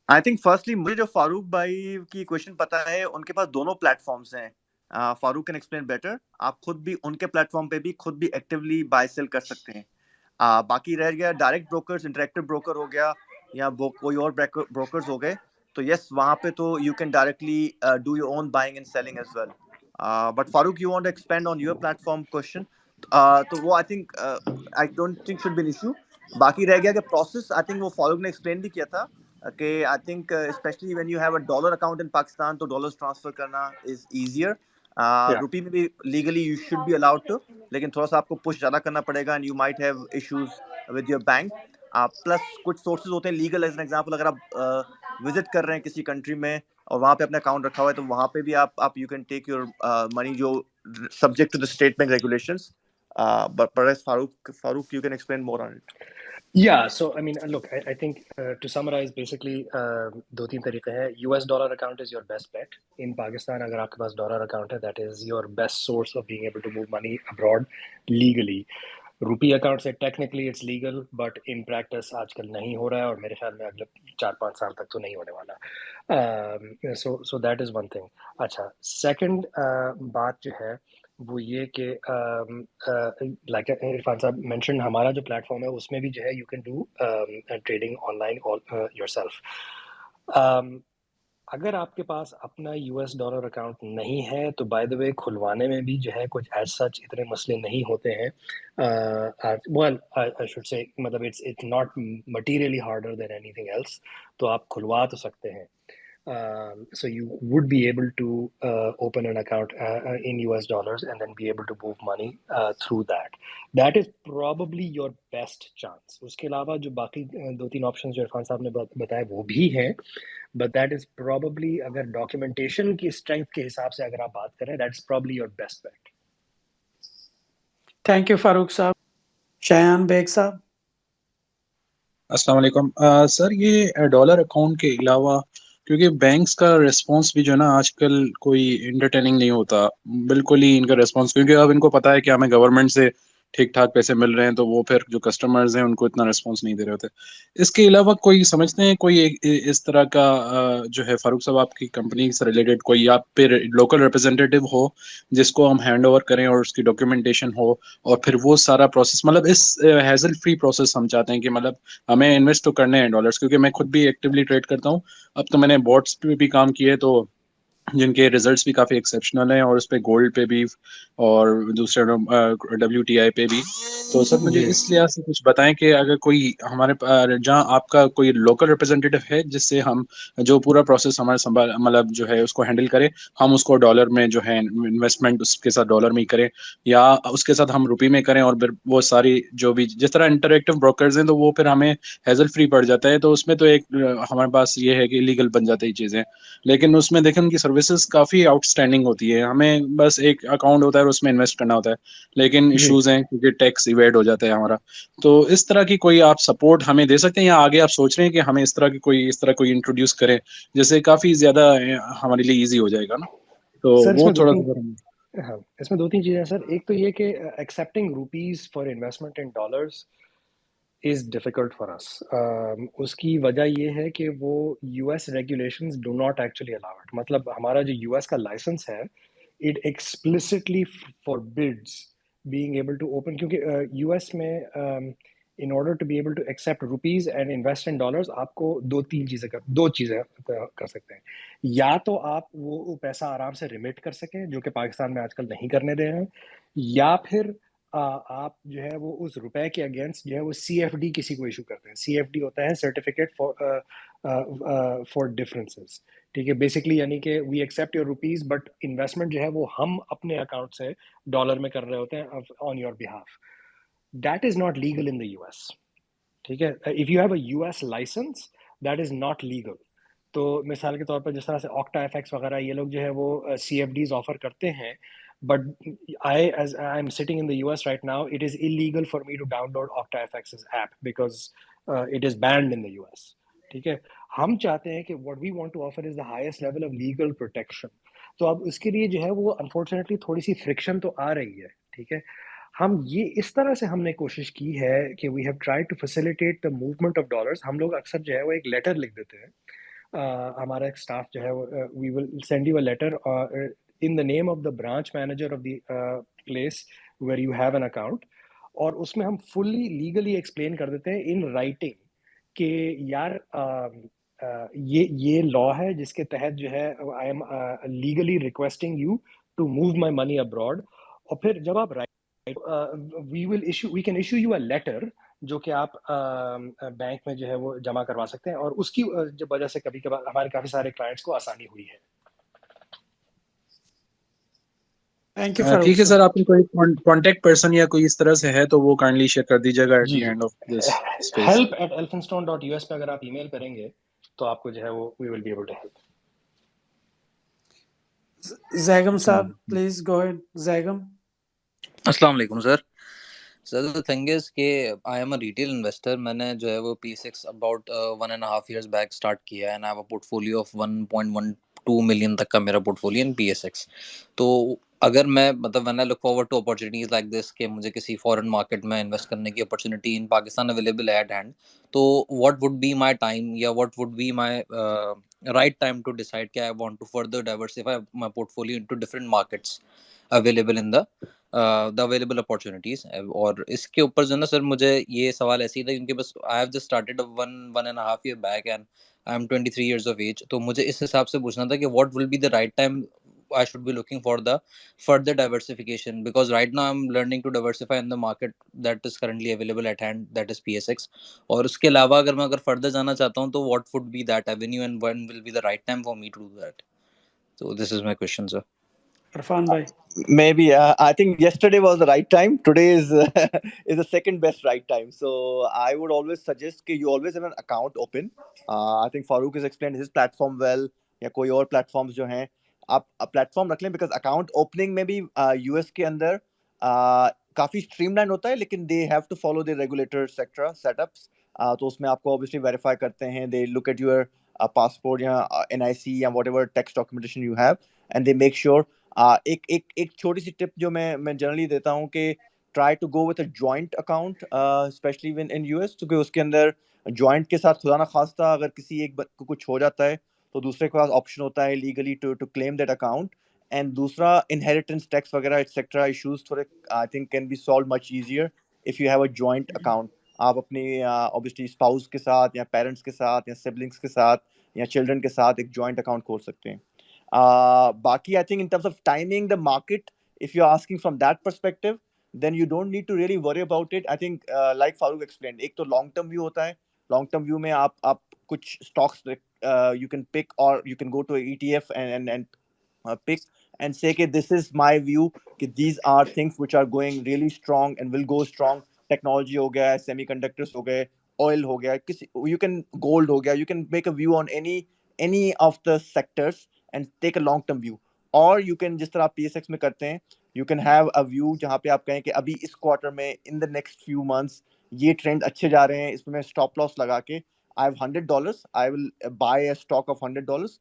आई थिंक फर्स्टली मुझे जो फारूक भाई की क्वेश्चन पता है, उनके पास दोनों प्लेटफॉर्म्स हैं। Farooq can explain better. आप खुद भी उनके प्लेटफॉर्म पे भी खुद भी एक्टिवली बाय सेल कर सकते हैं। बाकी रह गया डायरेक्ट ब्रोकर्स, इंटरेक्टिव ब्रोकर हो गया, या कोई और ब्रोकर्स हो गए, तो यस वहां पे तो you can directly do your own buying and selling as well. But Farooq, you want to expand on your platform question? तो वो I think I don't think should be an issue. बाकी रह गया कि प्रोसेस, आई थिंक वो फारूक ने explain भी किया था कि I think specially when you have a dollar account in Pakistan, तो डॉलर्स ट्रांसफर करना इज इजियर। या रुपी में भी legally you should be allowed to, लेकिन थोड़ा सा आपको पुश ज्यादा करना पड़ेगा and you might have issues with your bank. Plus कुछ सोर्सेज होते हैं लीगल, एज एन एग्जांपल अगर आप विजिट कर रहे हैं किसी कंट्री में और वहां पे अपना अकाउंट रखा हुआ है, तो वहां पे भी आप you can take your money, जो subject to the state bank regulations. But perhaps Farooq, you can explain more on it. Yeah, so I mean, look, I think to summarize, basically, दो तीन तरीके हैं. US dollar account is your best bet in Pakistan. अगर आपके पास dollar account है, that is your best source of being able to move money abroad legally. Rupee account से technically it's legal, but in practice आजकल नहीं हो रहा है, और मेरे ख्याल में अगले 4-5 साल तक तो नहीं होने वाला. So that is one thing. अच्छा, सेकंड बात जो है वो ये कि लाइक इरफान साहब मेंशन, हमारा जो प्लेटफॉर्म है उसमें भी जो है you can do trading online yourself. अगर आपके पास अपना यूएस डॉलर अकाउंट नहीं है, तो बाय द वे खुलवाने में भी जो है कुछ एज सच इतने मसले नहीं होते हैं. वेल, आई शुड से, मतलब it's not materially harder than anything else. तो आप खुलवा तो सकते हैं. So you would be able to open an account in US dollars and then be able to move money through that. That is probably your best chance. उसके अलावा जो बाकी दो तीन ऑप्शंस जो इरफान साहब ने बताए वो भी हैं, but that is probably, अगर डॉक्यूमेंटेशन की स्ट्रेंथ के हिसाब से अगर आप बात करें, that is probably your best bet. Thank you Farooq साहब। शायान बेग साहब। अस्सलाम वालेकुम। सर, ये डॉलर अकाउंट के अलावा, क्योंकि बैंक्स का रिस्पांस भी जो है ना आजकल कोई इंटरटेनिंग नहीं होता बिल्कुल ही इनका रिस्पांस, क्योंकि अब इनको पता है कि हमें गवर्नमेंट से ठीक ठाक पैसे मिल रहे हैं, तो वो फिर जो कस्टमर्स हैं उनको इतना रिस्पांस नहीं दे रहे होते। इसके अलावा कोई समझते हैं कोई इस तरह का जो है फारूक साहब आपकी कंपनी से रिलेटेड कोई आप पे लोकल रिप्रेजेंटेटिव हो जिसको हम हैंड ओवर करें और उसकी डॉक्यूमेंटेशन हो, और फिर वो सारा प्रोसेस, मतलब इस हैजल फ्री प्रोसेस हम चाहते हैं कि मतलब हमें इन्वेस्ट तो करने हैं डॉलर्स, क्योंकि मैं खुद भी एक्टिवली ट्रेड करता हूँ। अब तो मैंने बॉट्स पे भी काम किए, तो जिनके रिजल्ट्स भी काफ़ी एक्सेप्शनल हैं, और उस पे गोल्ड पे भी और दूसरे WTI पे भी। तो सर मुझे जी. इस लिहाज से कुछ बताएं कि अगर कोई हमारे जहाँ आपका कोई लोकल रिप्रेजेंटेटिव है जिससे हम जो पूरा प्रोसेस हमारे संभाल, मतलब जो है उसको हैंडल करें, हम उसको डॉलर में जो है इन्वेस्टमेंट उसके साथ डॉलर में ही करें, या उसके साथ हम रुपये में करें, और फिर वो सारी जो भी जिस तरह इंटरेक्टिव ब्रोकर्स हैं, तो वो फिर हमें हैजल फ्री पड़ जाता है, तो उसमें तो एक हमारे पास ये है कि लीगल बन जाती है चीज़ें। लेकिन उसमें देखें उनकी सर्विसेज काफ़ी आउटस्टैंडिंग होती है, हमें बस एक अकाउंट होता है और उसमें इन्वेस्ट करना होता है, लेकिन जी. इश्यूज हैं क्योंकि टैक्स इवेड हो जाता है हमारा। तो इस तरह की कोई आप सपोर्ट हमें दे सकते हैं, या आगे आप सोच रहे हैं कि हमें इस तरह कोई इंट्रोड्यूस करें जिससे काफ़ी ज़्यादा हमारे लिए ईजी हो जाएगा ना, तो सर वो इसमें दो थोड़ा तीन सा हाँ, इसमें दो तीन चीज़ें हैं सर. एक तो ये कि accepting rupees for investment in dollars is difficult for us. उसकी वजह ये है कि वो US regulations do not actually allow it. मतलब हमारा जो US का लाइसेंस है, it explicitly forbids being able to open, क्योंकि US में in order to be able to accept rupees and invest in dollars, आपको दो चीज़ें कर सकते हैं. या तो आप वो पैसा आराम से रिमिट कर सकें, जो कि पाकिस्तान में आजकल नहीं करने दे रहे हैं, या फिर आप जो है वो उस रुपए के अगेंस्ट जो है वो CFD किसी को इशू करते हैं. CFD होता है सर्टिफिकेट फॉर डिफरेंसेस. ठीक है, बेसिकली यानी कि we accept your rupees but investment जो है वो हम अपने अकाउंट से डॉलर में कर रहे होते हैं on your behalf. That is not legal in the US. ठीक है, if you have a US licence that is not legal. तो मिसाल के तौर पर जिस तरह से OctaFX वगैरह ये लोग जो है वो CFDs ऑफर करते हैं, but as I'm sitting in the US right now, it is illegal for me to download OctaFX's app because it is banned in the US. ठीक है, हम चाहते हैं कि what we want to offer is the highest level of legal protection. तो अब उसके लिए जो है वो अनफॉर्चुनेटली थोड़ी सी फ्रिक्शन तो आ रही है. ठीक है, हम ये इस तरह से हमने कोशिश की है कि we have tried to facilitate the movement of dollars. हम लोग अक्सर जो है वो एक लेटर लिख देते हैं. हमारा एक स्टाफ जो है we will send you a letter in the name of the branch manager of the place where you have an account, और उसमें हम fully legally explain कर देते हैं in writing कि यार ये law है जिसके तहत जो है I am legally requesting you to move my money abroad. और फिर जब आप we can issue you a letter जो कि आप बैंक में जो है वो जमा करवा सकते हैं, और उसकी वजह से कभी कभार हमारे काफ़ी सारे क्लाइंट्स को आसानी हुई है. थैंक यू फारूक ठीक है सर. सर, आपकी कोई कांटेक्ट पर्सन या कोई इस तरह से है तो वो काइंडली शेयर कर दीजिएगा eight the end of this space. help@elphinstone.us पे अगर आप ईमेल करेंगे तो आपको जो है वो we will be able to help. Zaigham साहब प्लीज गो अहेड. जैगम. अस्सलाम वालेकुम sir. Sir the thing is कि I am a retail investor. मैंने जो है वो P6 about 1.5 years back start किया है and I have a portfolio of 1.12 million तक का मेरा पोर्टफोलियो इन PSX. तो अगर मैं मतलब when I look forward to opportunities like this कि मुझे किसी फॉरेन मार्केट में इन्वेस्ट करने की अपॉर्चुनिटी इन पाकिस्तान अवेलेबल है एट हैंड, तो what would be my time या what would be my right time to decide कि I want to further diversify my portfolio into different markets available in the available opportunities. और इसके ऊपर जो है ना सर, मुझे ये सवाल ऐसे ही था क्योंकि बस I have just started 1.5 year back and I am 23 years of age. तो मुझे इस हिसाब से पूछना था कि what will be the right time I should be looking for the further diversification, because right now I'm learning to diversify in the market that is currently available at hand, that is PSX. और उसके अलावा अगर further जाना चाहता हूँ तो what would be that avenue and when will be the right time for me to do that? So this is my question, sir. Irfan भाई. Maybe I think yesterday was the right time. Today is is the second best right time. So I would always suggest that you always have an account open. I think Farooq has explained his platform well. या कोई और platforms जो हैं आप platform रख लें, because account opening में भी US के अंदर काफ़ी स्ट्रीमलाइन होता है, लेकिन they have to follow the regulator sector setups. तो उसमें आपको ऑब्वियसली वेरीफाई करते हैं. They look at your passport या NIC या whatever text documentation you have, and they make sure. एक छोटी सी टिप जो मैं जनरली देता हूँ कि try to go with a joint account, specially in US, क्योंकि उसके अंदर जॉइंट के साथ खुदा ना खास्ता अगर किसी एक को कुछ हो जाता है तो दूसरे के पास ऑप्शन होता है legally to claim that account. And दूसरा इनहेरिटेंस टैक्स वगैरह एक्सेट्रा इश्यूज थोड़े I think can be solve much easier if you have a joint account. आप अपनी ऑब्वियसली स्पाउस के साथ या पेरेंट्स के साथ या सिबलिंग्स के साथ या चिल्ड्रन के साथ एक जॉइंट अकाउंट खोल सकते हैं. बाकी I think in terms of timing the market, if you're asking from that perspective, then you don't need to really worry about it. I think like Farooq explained, एक तो long term view होता है. long term view में आप कुछ stocks you can pick, or you can go to a ETF and pick and say कि this is my view कि these are things which are going really strong and will go strong. Technology हो गया, semiconductors हो गए, oil हो गया, you can gold हो गया. You can make a view on any of the sectors and take a long term view. और you can जिस तरह आप PSX में करते हैं, you can have a view जहाँ पे आप कहें कि अभी इस क्वार्टर में in the next few months ये ट्रेंड अच्छे जा रहे हैं, इसमें मैं स्टॉप लॉस लगा के I have $100, I will buy a stock of $100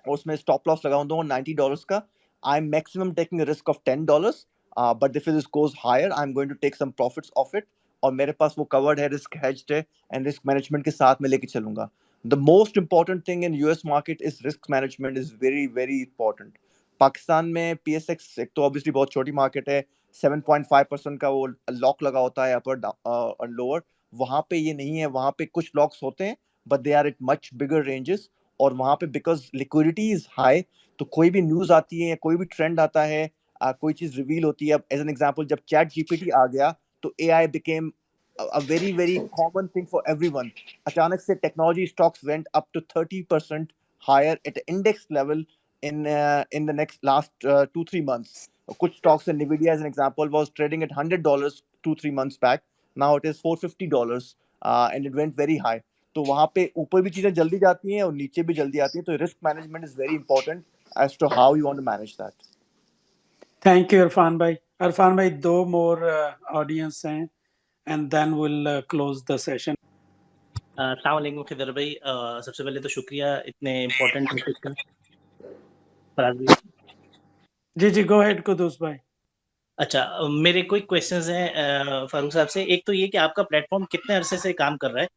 और उसमें स्टॉप लॉस लगाऊं दूंगा $90 का. I am maximum taking risk of $10, but if this goes higher I am going to take some profits of it. और मेरे पास वो कवर्ड है, रिस्क हेज्ड है, एंड रिस्क मैनेजमेंट के साथ में लेके चलूंगा. The most important thing in US market is risk management is very very important. Pakistan में PSX एक तो ऑब्वियसली बहुत छोटी मार्केट है, 7.5% का वो लॉक लगा होता है अपर और लोअर, वहां पे ये नहीं है, वहां पे कुछ लॉक्स होते हैं but they are at much bigger ranges, और वहां पे बिकॉज लिक्विडिटी इज हाई, तो कोई भी न्यूज आती है, कोई भी ट्रेंड आता है, कोई चीज रिवील होती है। अब एज एन एग्जांपल जब चैट जीपीटी आ गया तो AI became a very very common thing for everyone. अचानक से technology stocks went up to 30% higher at index level in the last 2-3 months. कुछ stocks in Nvidia as an example was trading at $100 2-3 months back. Now it is $450 and it went very high. तो वहाँ पे ऊपर भी चीजें जल्दी जाती हैं और नीचे भी जल्दी आती हैं, तो risk management is very important as to how you want to manage that. Thank you Irfan भाई। इरफान भाई, 2 मोर ऑडियंस हैं and then will close the session. अस्सलाम वालेकुम खिदर भाई, सबसे पहले तो शुक्रिया इतने इम्पोर्टेंट टॉपिक का। फराज भाई, जी जी, गो अहेड कुदूस भाई। अच्छा, मेरे कोई क्वेश्चंस हैं फारूक साहब से। एक तो ये कि आपका प्लेटफॉर्म कितने अरसे से काम कर रहा है,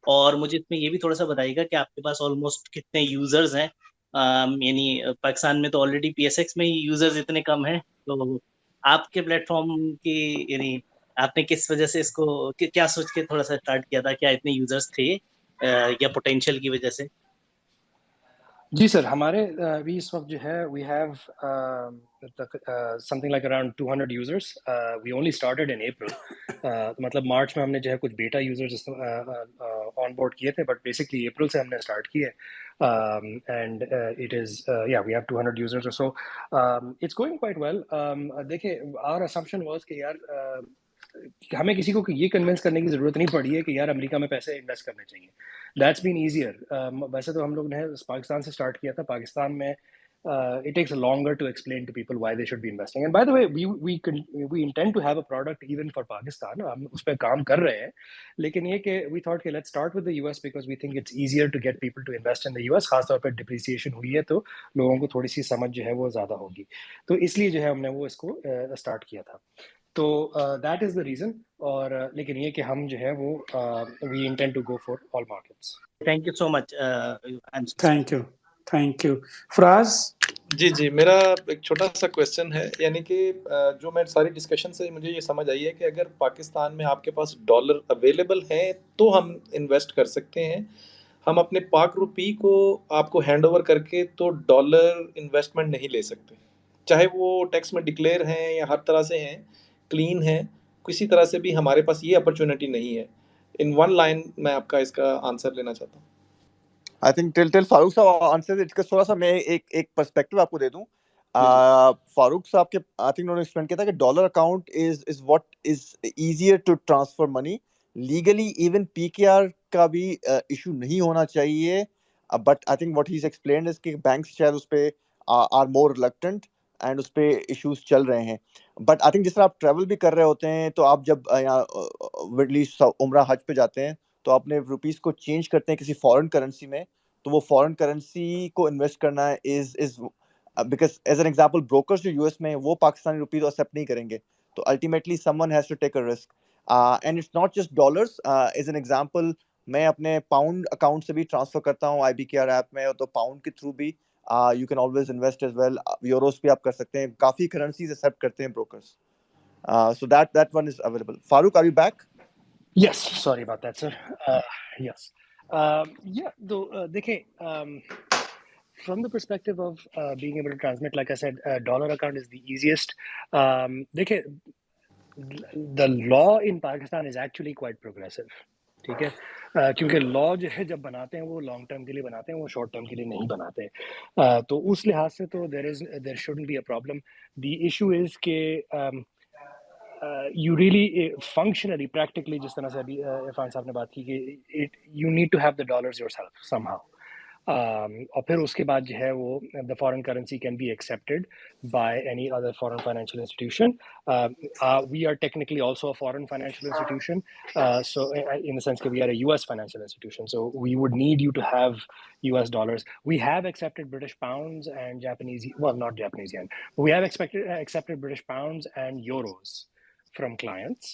और मुझे इसमें ये भी थोड़ा सा बताइएगा कि आपके पास ऑलमोस्ट कितने यूजर्स हैं। यानी पाकिस्तान में तो ऑलरेडी पीएसएक्स में ही यूजर्स इतने कम हैं, तो आपके प्लेटफॉर्म की यानी आपने किस वजह से इसको क्या सोच के थोड़ा सा स्टार्ट किया था? क्या इतने यूजर्स थे या पोटेंशियल की वजह से? जी सर, हमारे अभी इस वक्त जो है we have something like around 200 users. We only started in April, मतलब मार्च में हमने जो है कुछ बेटा यूजर्स ऑन बोर्ड किए थे, बट बेसिकली अप्रैल से हमने स्टार्ट किए। And it is yeah we have 200 users और so. It's going quite well. देखिए, आवर असम्पशन वाज कि यार हमें किसी को ये कन्विंस करने की ज़रूरत नहीं पड़ी है कि यार अमेरिका में पैसे इन्वेस्ट करने चाहिए। That's been easier. वैसे तो हम लोग ने पाकिस्तान से स्टार्ट किया था। पाकिस्तान में it takes longer to explain to people why they should be investing. And by the way, we intend to have a product even for Pakistan. हम उस पर काम कर रहे हैं, लेकिन ये कि we thought कि let's start with the US because we think it's easier to get people to invest in the US. खासतौर पर depreciation हुई है तो लोगों को थोड़ी सी समझ जो है वो ज़्यादा होगी, तो इसलिए जो है हमने वो इसको स्टार्ट किया था। तो दैट इज़ द रीज़न। और लेकिन ये कि हम जो है वो we intend to go for all markets. Thank you so much. Thank you Faraz. जी, मेरा एक छोटा सा क्वेश्चन है, यानी कि जो मैं सारी डिस्कशन से मुझे ये समझ आई है कि अगर पाकिस्तान में आपके पास डॉलर अवेलेबल है तो हम इन्वेस्ट कर सकते हैं। हम अपने पाक रुपी को आपको हैंड ओवर करके तो डॉलर इन्वेस्टमेंट नहीं ले सकते, चाहे वो टैक्स में डिक्लेयर हैं या हर तरह से हैं, क्लीन हैं, किसी तरह से भी हमारे पास ये अपॉर्चुनिटी नहीं है। इन वन लाइन मैं आपका इसका आंसर लेना चाहता हूँ। आई थिंक टिल फारूक साहब आंसर इसका थोड़ा सा मैं एक पर्सपेक्टिव आपको दे दूं। फारूक साहब के आई थिंक उन्होंने एक्सप्लेन किया था कि dollar account is what is easier to transfer money legally. Even PKR का भी इशू नहीं होना चाहिए, but I think what he is explained is कि बैंक्स शायद उस पे आर मोर रिलक्टेंट एंड उस पे इश्यूज चल रहे हैं। बट आई थिंक जिस तरह आप ट्रैवल भी कर रहे होते हैं, तो आप जब यहाँ मिडल ईस्ट उम्रा हज पे जाते हैं तो अपने रुपीस को चेंज करते हैं किसी फॉरेन करेंसी में, तो वो फॉरेन करेंसी को इन्वेस्ट करना is because as an example brokers जो यूएस में हैं वो पाकिस्तानी रुपी तो एक्सेप्ट नहीं करेंगे, तो ultimately someone has to take a risk and it's not just dollars. As an example मैं अपने पाउंड अकाउंट से भी ट्रांसफर करता हूँ IBKR ऐप में, तो पाउंड के थ्रू भी you can always invest as well. Euros भी आप कर सकते हैं, काफी करेंसीज एक्सेप्ट करते हैं brokers, so that one is available. Farooq, are you back? Yes, sorry about that, sir. Yes. Yeah, though, from the perspective of being able to transmit, like I said, dollar account is the easiest. The law in Pakistan is actually quite progressive. ठीक है, क्योंकि law जो है जब बनाते हैं वो long term के लिए बनाते हैं, वो शॉर्ट टर्म के लिए नहीं बनाते। तो उस लिहाज से तो there shouldn't be a problem. The issue is कि you really functionally, practically, जिस तरह से अभी इरफान साहब ने बात की कि you need to have the dollars yourself somehow. और फिर उसके बाद जो है वो the foreign currency can be accepted by any other foreign financial institution. We are technically also a foreign financial institution, so in the sense that we are a US financial institution, so we would need you to have US dollars. We have accepted British pounds and Japanese, well, not Japanese yen, but we have accepted British pounds and euros from clients,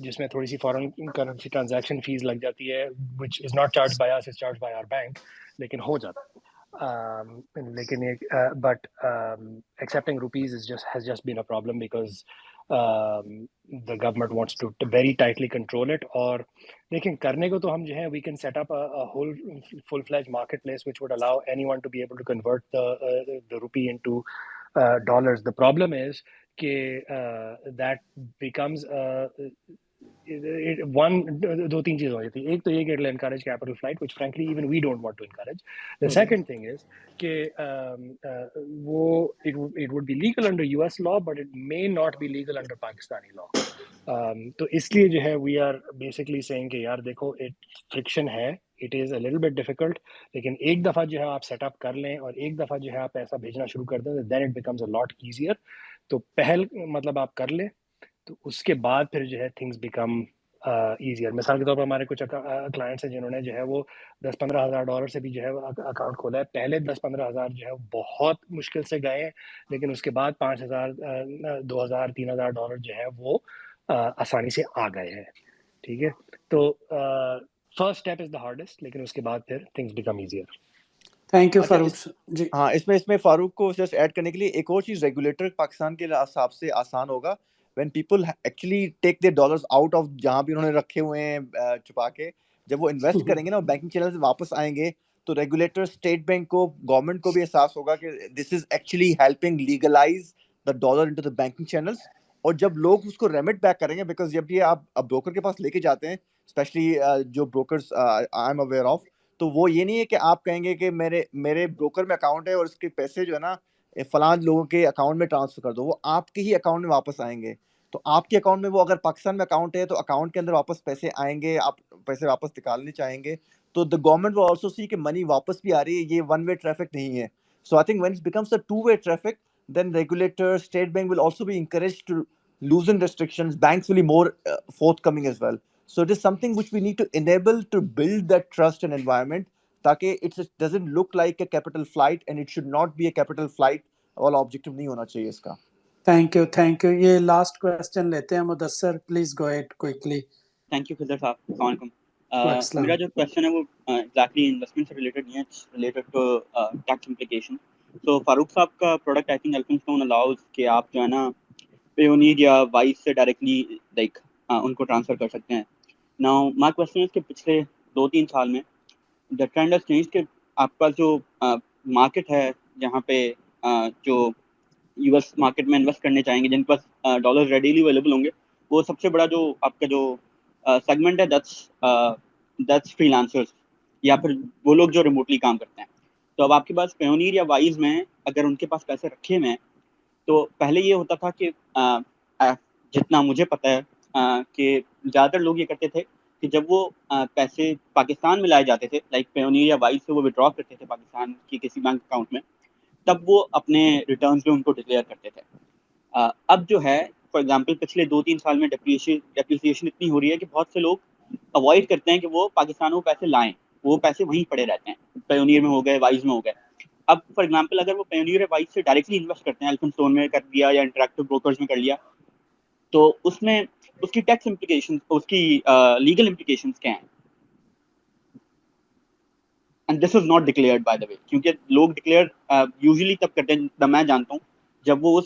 जिसमें थोड़ी सी foreign currency transaction fees लग जाती है, which is not charged by us, it's charged by our bank, लेकिन हो जाता है। लेकिन but accepting rupees has just been a problem because the government wants to very tightly control it. और देखें करने को तो हम जो है we can set up a whole full-fledged marketplace which would allow anyone to be able to convert the rupee into dollars. The problem is that becomes दो तीन चीज़ हो जाती है. एक तो ये कि it'll encourage capital flight, which frankly even we don't want to encourage. The second thing is कि it would be legal under US law, but it may not be legal under Pakistani law. तो इसलिए जो है we are basically saying कि यार देखो friction है, it is a little bit difficult, लेकिन एक दफ़ा जो है आप setup कर लें और एक दफ़ा जो है आप पैसा भेजना शुरू कर दें, then it becomes a lot easier. तो पहल मतलब आप कर लें, तो उसके बाद फिर जो है थिंग्स बिकम ईजियर. मिसाल के तौर पर हमारे कुछ क्लाइंट्स हैं जिन्होंने जो है वो 10-15 हज़ार डॉलर से भी जो है अकाउंट खोला है. पहले 10-15 हज़ार जो है बहुत मुश्किल से गए हैं, लेकिन उसके बाद 5,000 2,000 3,000 डॉलर जो है वो आसानी से आ गए हैं. ठीक है, तो first step is the hardest, लेकिन उसके बाद फिर things become easier. Thank you अच्छा फारूक जी. हाँ, इसमें फारूक को जस्ट ऐड करने के लिए एक और चीज, रेगुलेटर पाकिस्तान के हिसाब से आसान होगा when people actually take their dollars out of जहां भी उन्होंने रखे हुए हैं छुपा के, जब वो इन्वेस्ट करेंगे ना बैंकिंग चैनल से वापस आएंगे, तो रेगुलेटर स्टेट बैंक को, गवर्नमेंट को भी एहसास होगा कि this is actually helping legalise the dollar into the banking channels. और जब लोग उसको रेमिट बैक करेंगे, बिकॉज जब ये आप ब्रोकर के पास लेके जाते हैं, स्पेशली जो brokers I am aware of, तो वो ये नहीं है कि आप कहेंगे कि मेरे ब्रोकर में अकाउंट है और इसके पैसे जो है ना फलां लोगों के अकाउंट में ट्रांसफर कर दो, वो आपके ही अकाउंट में वापस आएंगे. तो आपके अकाउंट में वो अगर पाकिस्तान में अकाउंट है तो अकाउंट के अंदर वापस पैसे आएंगे, आप पैसे वापस निकालने चाहेंगे, तो द गवर्नमेंट विल आल्सो सी कि मनी वापस भी आ रही है, ये वन वे ट्रैफिक नहीं है. So I think when it becomes a two way traffic, then regulator, state bank will also be encouraged to loosen restrictions. Banks will be more forthcoming as well. So it is something which we need to enable to build that trust and environment, ताकि it doesn't look like a capital flight, and it should not be a capital flight. वाला objective नहीं होना चाहिए इसका. Thank you. ये last question लेते हैं. Mudassar, please go ahead quickly. Thank you Khizar साहब. अस्सलाम वालेकुम. वालेकुम. मेरा जो क्वेश्चन है वो एग्जैक्टली इन्वेस्टमेंट से रिलेटेड नहीं है, it's related to tax implication. तो फारूक साहब का product I think Elphinstone allows कि आप जो है ना पेयोनीर या वाइस से डायरेक्टली लाइक उनको ट्रांसफर कर सकते हैं. नाउ माय क्वेश्चन इज कि पिछले 2-3 साल में द ट्रेंड हैज चेंज्ड कि आपका जो मार्केट है जहाँ पे जो यूएस मार्केट में इन्वेस्ट करने चाहेंगे, जिनके पास डॉलर रेडीली अवेलेबल होंगे, वो सबसे बड़ा जो आपका जो सेगमेंट है दैट्स फ्रीलांसर्स या फिर वो लोग जो रिमोटली काम करते हैं. तो अब आपके पास पेयोनीर या वाइज में अगर उनके पास पैसे रखे हुए हैं, तो पहले ये होता था कि जितना मुझे पता है कि ज़्यादातर लोग ये करते थे कि जब वो पैसे पाकिस्तान में लाए जाते थे, लाइक पेयोनीर या वाइज से वो विड्रॉ करते थे पाकिस्तान की किसी बैंक अकाउंट में, तब वो अपने रिटर्न्स में उनको डिक्लेयर करते थे. अब जो है फॉर एग्जांपल पिछले 2-3 साल में डेप्रिसिएशन इतनी हो रही है कि बहुत से लोग अवॉइड करते हैं कि वो पाकिस्तान में पैसे लाएं, वो पैसे वहीं पड़े रहते हैं, पेयोनीर में हो गए, वाइज में हो गए. अब फॉर एग्जांपल अगर वो पेयोनीर या वाइज से डायरेक्टली इन्वेस्ट करते हैं, एल्फिनस्टोन में कर दिया या इंटरैक्टिव ब्रोकर्स में कर लिया, तो उसमें उसकी टैक्स इम्प्लीकेशंस, उसकी लीगल इम्प्लीकेशंस क्या हैं? And this is not declared by the way, क्योंकि लोग डिक्लेयर यूजुअली तब करते हैं, तब मैं जानता हूँ, जब वो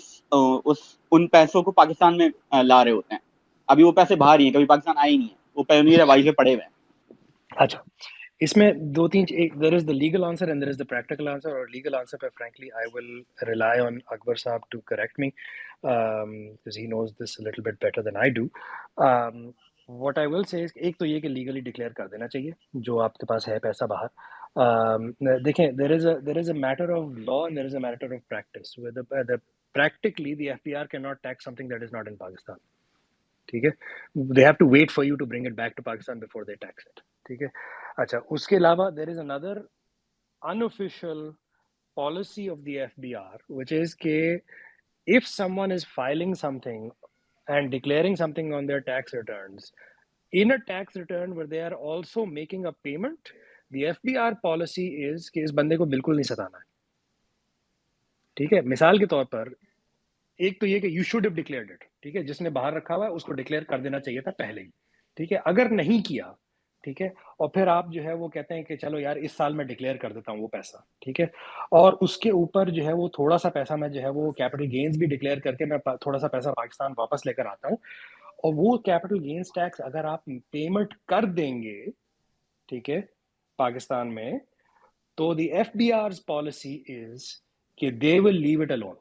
उन पैसों को पाकिस्तान में ला रहे होते हैं. अभी वो पैसे बाहर ही हैं, कभी पाकिस्तान आए ही नहीं है, वो पेयोनीर या वाइज में पड़े हुए हैं. अच्छा, इसमें दो तीन there is the legal answer and there is the practical answer. और लीगल आंसर पे frankly I will rely on Akbar साहब to correct me because he knows this a little bit better than I do. What I will say is, एक तो ये कि legally declare कर देना चाहिए जो आपके पास है पैसा बाहर. देखें, there is a matter of law and there is a matter of practice. With practically the FBR cannot tax something that is not in Pakistan. ठीक है, they have to wait for you to bring it back to Pakistan before they tax it. ठीक है. अच्छा, उसके अलावा there is another unofficial policy of the FBR which is कि if someone is filing something and declaring something on their tax returns, in a tax return where they are also making a payment, the FBR policy is कि इस बंदे को बिल्कुल नहीं सताना है. ठीक है, मिसाल के तौर पर एक तो ये कि you should have declared it. ठीक है, जिसने बाहर रखा हुआ है उसको डिक्लेयर कर देना चाहिए था पहले ही. ठीक है, अगर नहीं किया ठीक है, और फिर आप जो है वो कहते हैं कि चलो यार इस साल मैं डिक्लेयर कर देता हूँ वो पैसा, ठीक है, और उसके ऊपर जो है वो थोड़ा सा पैसा मैं जो है वो कैपिटल गेन्स भी डिक्लेयर करके मैं थोड़ा सा पैसा पाकिस्तान वापस लेकर आता हूँ, और वो कैपिटल गेन्स टैक्स अगर आप पेमेंट कर देंगे, ठीक है, पाकिस्तान में, तो द FBR's पॉलिसी इज कि they will leave it alone.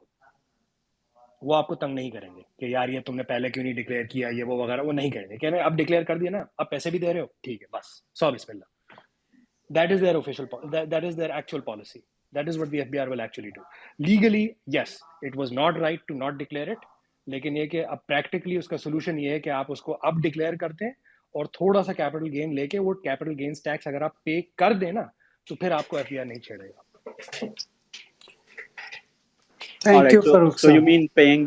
वो आपको तंग नहीं करेंगे कि यार ये तुमने पहले क्यों नहीं डिक्लेयर किया, ये वो वगैरह, वो नहीं करेंगे, कह रहे हैं अब डिक्लेयर कर दिया ना, अब पैसे भी दे रहे हो, ठीक है, बस 100 बिस्मिल्लाह। That is their official, that is their actual policy. That is what the FBR will actually do. Legally, yes, it was not right to not declare it, लेकिन ये कि अब practically उसका solution ये है कि आप उसको अब declare करते हैं और थोड़ा सा capital gain लेके वो capital gains tax अगर आप pay कर दें ना, तो फिर आपको FBR नहीं छेड़ेगा। All Thank right, you, Farooq so you sir. mean paying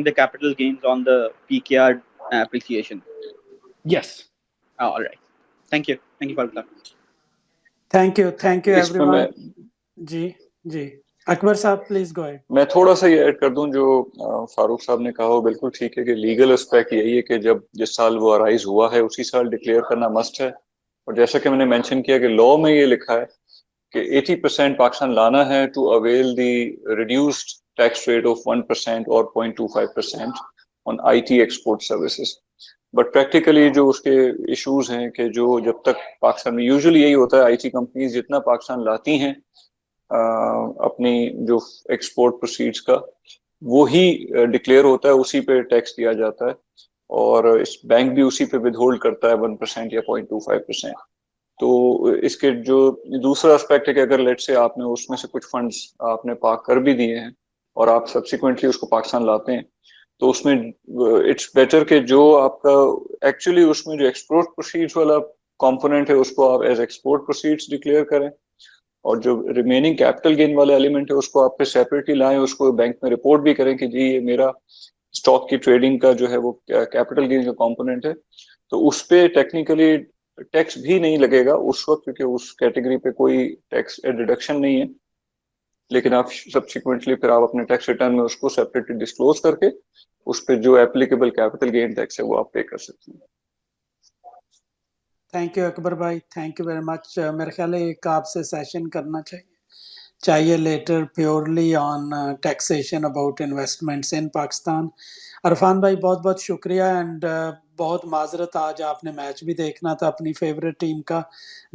the capital gains on the PKR appreciation? Yes. Oh, all right. Thank you, Farooq sir. Thank you इसमें मैं everyone. जी अकबर साहब प्लीज गो अहेड। मैं थोड़ा सा ये add कर दूं जो फारूक साहब ने कहा वो बिल्कुल ठीक है कि लीगल एस्पेक्ट यही है कि जब जिस साल वो अराइज हुआ है उसी साल डिक्लेयर करना मस्ट है, और जैसा कि मैंने मेंशन किया कि लॉ में ये लिखा है कि 80% पाकिस्तान लाना है to avail the reduced tax rate of 1% और 0.25% on IT export services. But practically जो उसके इश्यूज हैं कि जो जब तक पाकिस्तान में यूजुअली यही होता है, IT कंपनीज जितना पाकिस्तान लाती हैं अपनी जो एक्सपोर्ट प्रोसीड्स का वो ही डिक्लेयर होता है, उसी पे टैक्स दिया जाता है, और इस बैंक भी उसी पे विदहोल्ड करता है 1% या 0.25%। तो इसके जो दूसरा एस्पेक्ट है कि अगर लेट से आपने उसमें से कुछ फंड्स आपने पार्क कर भी दिए हैं और आप सब्सिक्वेंटली उसको पाकिस्तान लाते हैं, तो उसमें इट्स बेटर कि जो आपका एक्चुअली उसमें जो एक्सपोर्ट प्रोसीड्स वाला कंपोनेंट है उसको आप एज एक्सपोर्ट प्रोसीड्स डिक्लेयर करें, और जो रिमेनिंग कैपिटल गेन वाला एलिमेंट है उसको आप पे सेपरेटली लाएं, उसको बैंक में रिपोर्ट भी करें कि जी ये मेरा स्टॉक की ट्रेडिंग का जो है वो कैपिटल गेन का कंपोनेंट है, तो उस पे टेक्निकली टैक्स भी नहीं लगेगा उस वक्त, क्योंकि उस कैटेगरी पे कोई टैक्स डिडक्शन नहीं है। लेकिन आप सब्सिक्वेंटली फिर आप अपने टैक्स रिटर्न में उसको सेपरेटली डिस्क्लोज करके उस पे जो एप्लीकेबल कैपिटल गेन टैक्स है वो आप पे कर सकते हैं। थैंक यू अकबर भाई, थैंक यू वेरी मच। मेरे ख्याल है एक आपसे सेशन करना चाहिए later purely on taxation about investments in Pakistan. Arfan भाई बहुत बहुत शुक्रिया, एंड बहुत माजरत आज आपने मैच भी देखना था अपनी फेवरेट टीम का,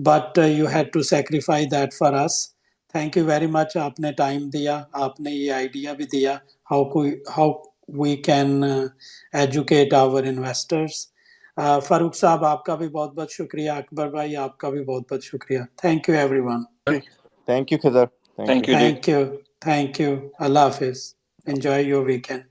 but you had to sacrifice that for us. Thank you very much, आपने टाइम दिया, आपने ये आइडिया भी दिया how we can educate our investors. Farooq साहब आपका भी बहुत बहुत शुक्रिया, अकबर भाई आपका भी बहुत बहुत शुक्रिया। Thank you everyone. Thank you Khidar, thank you ji. Thank you, अल्लाह हाफिज, एंजॉय योर वीकेंड।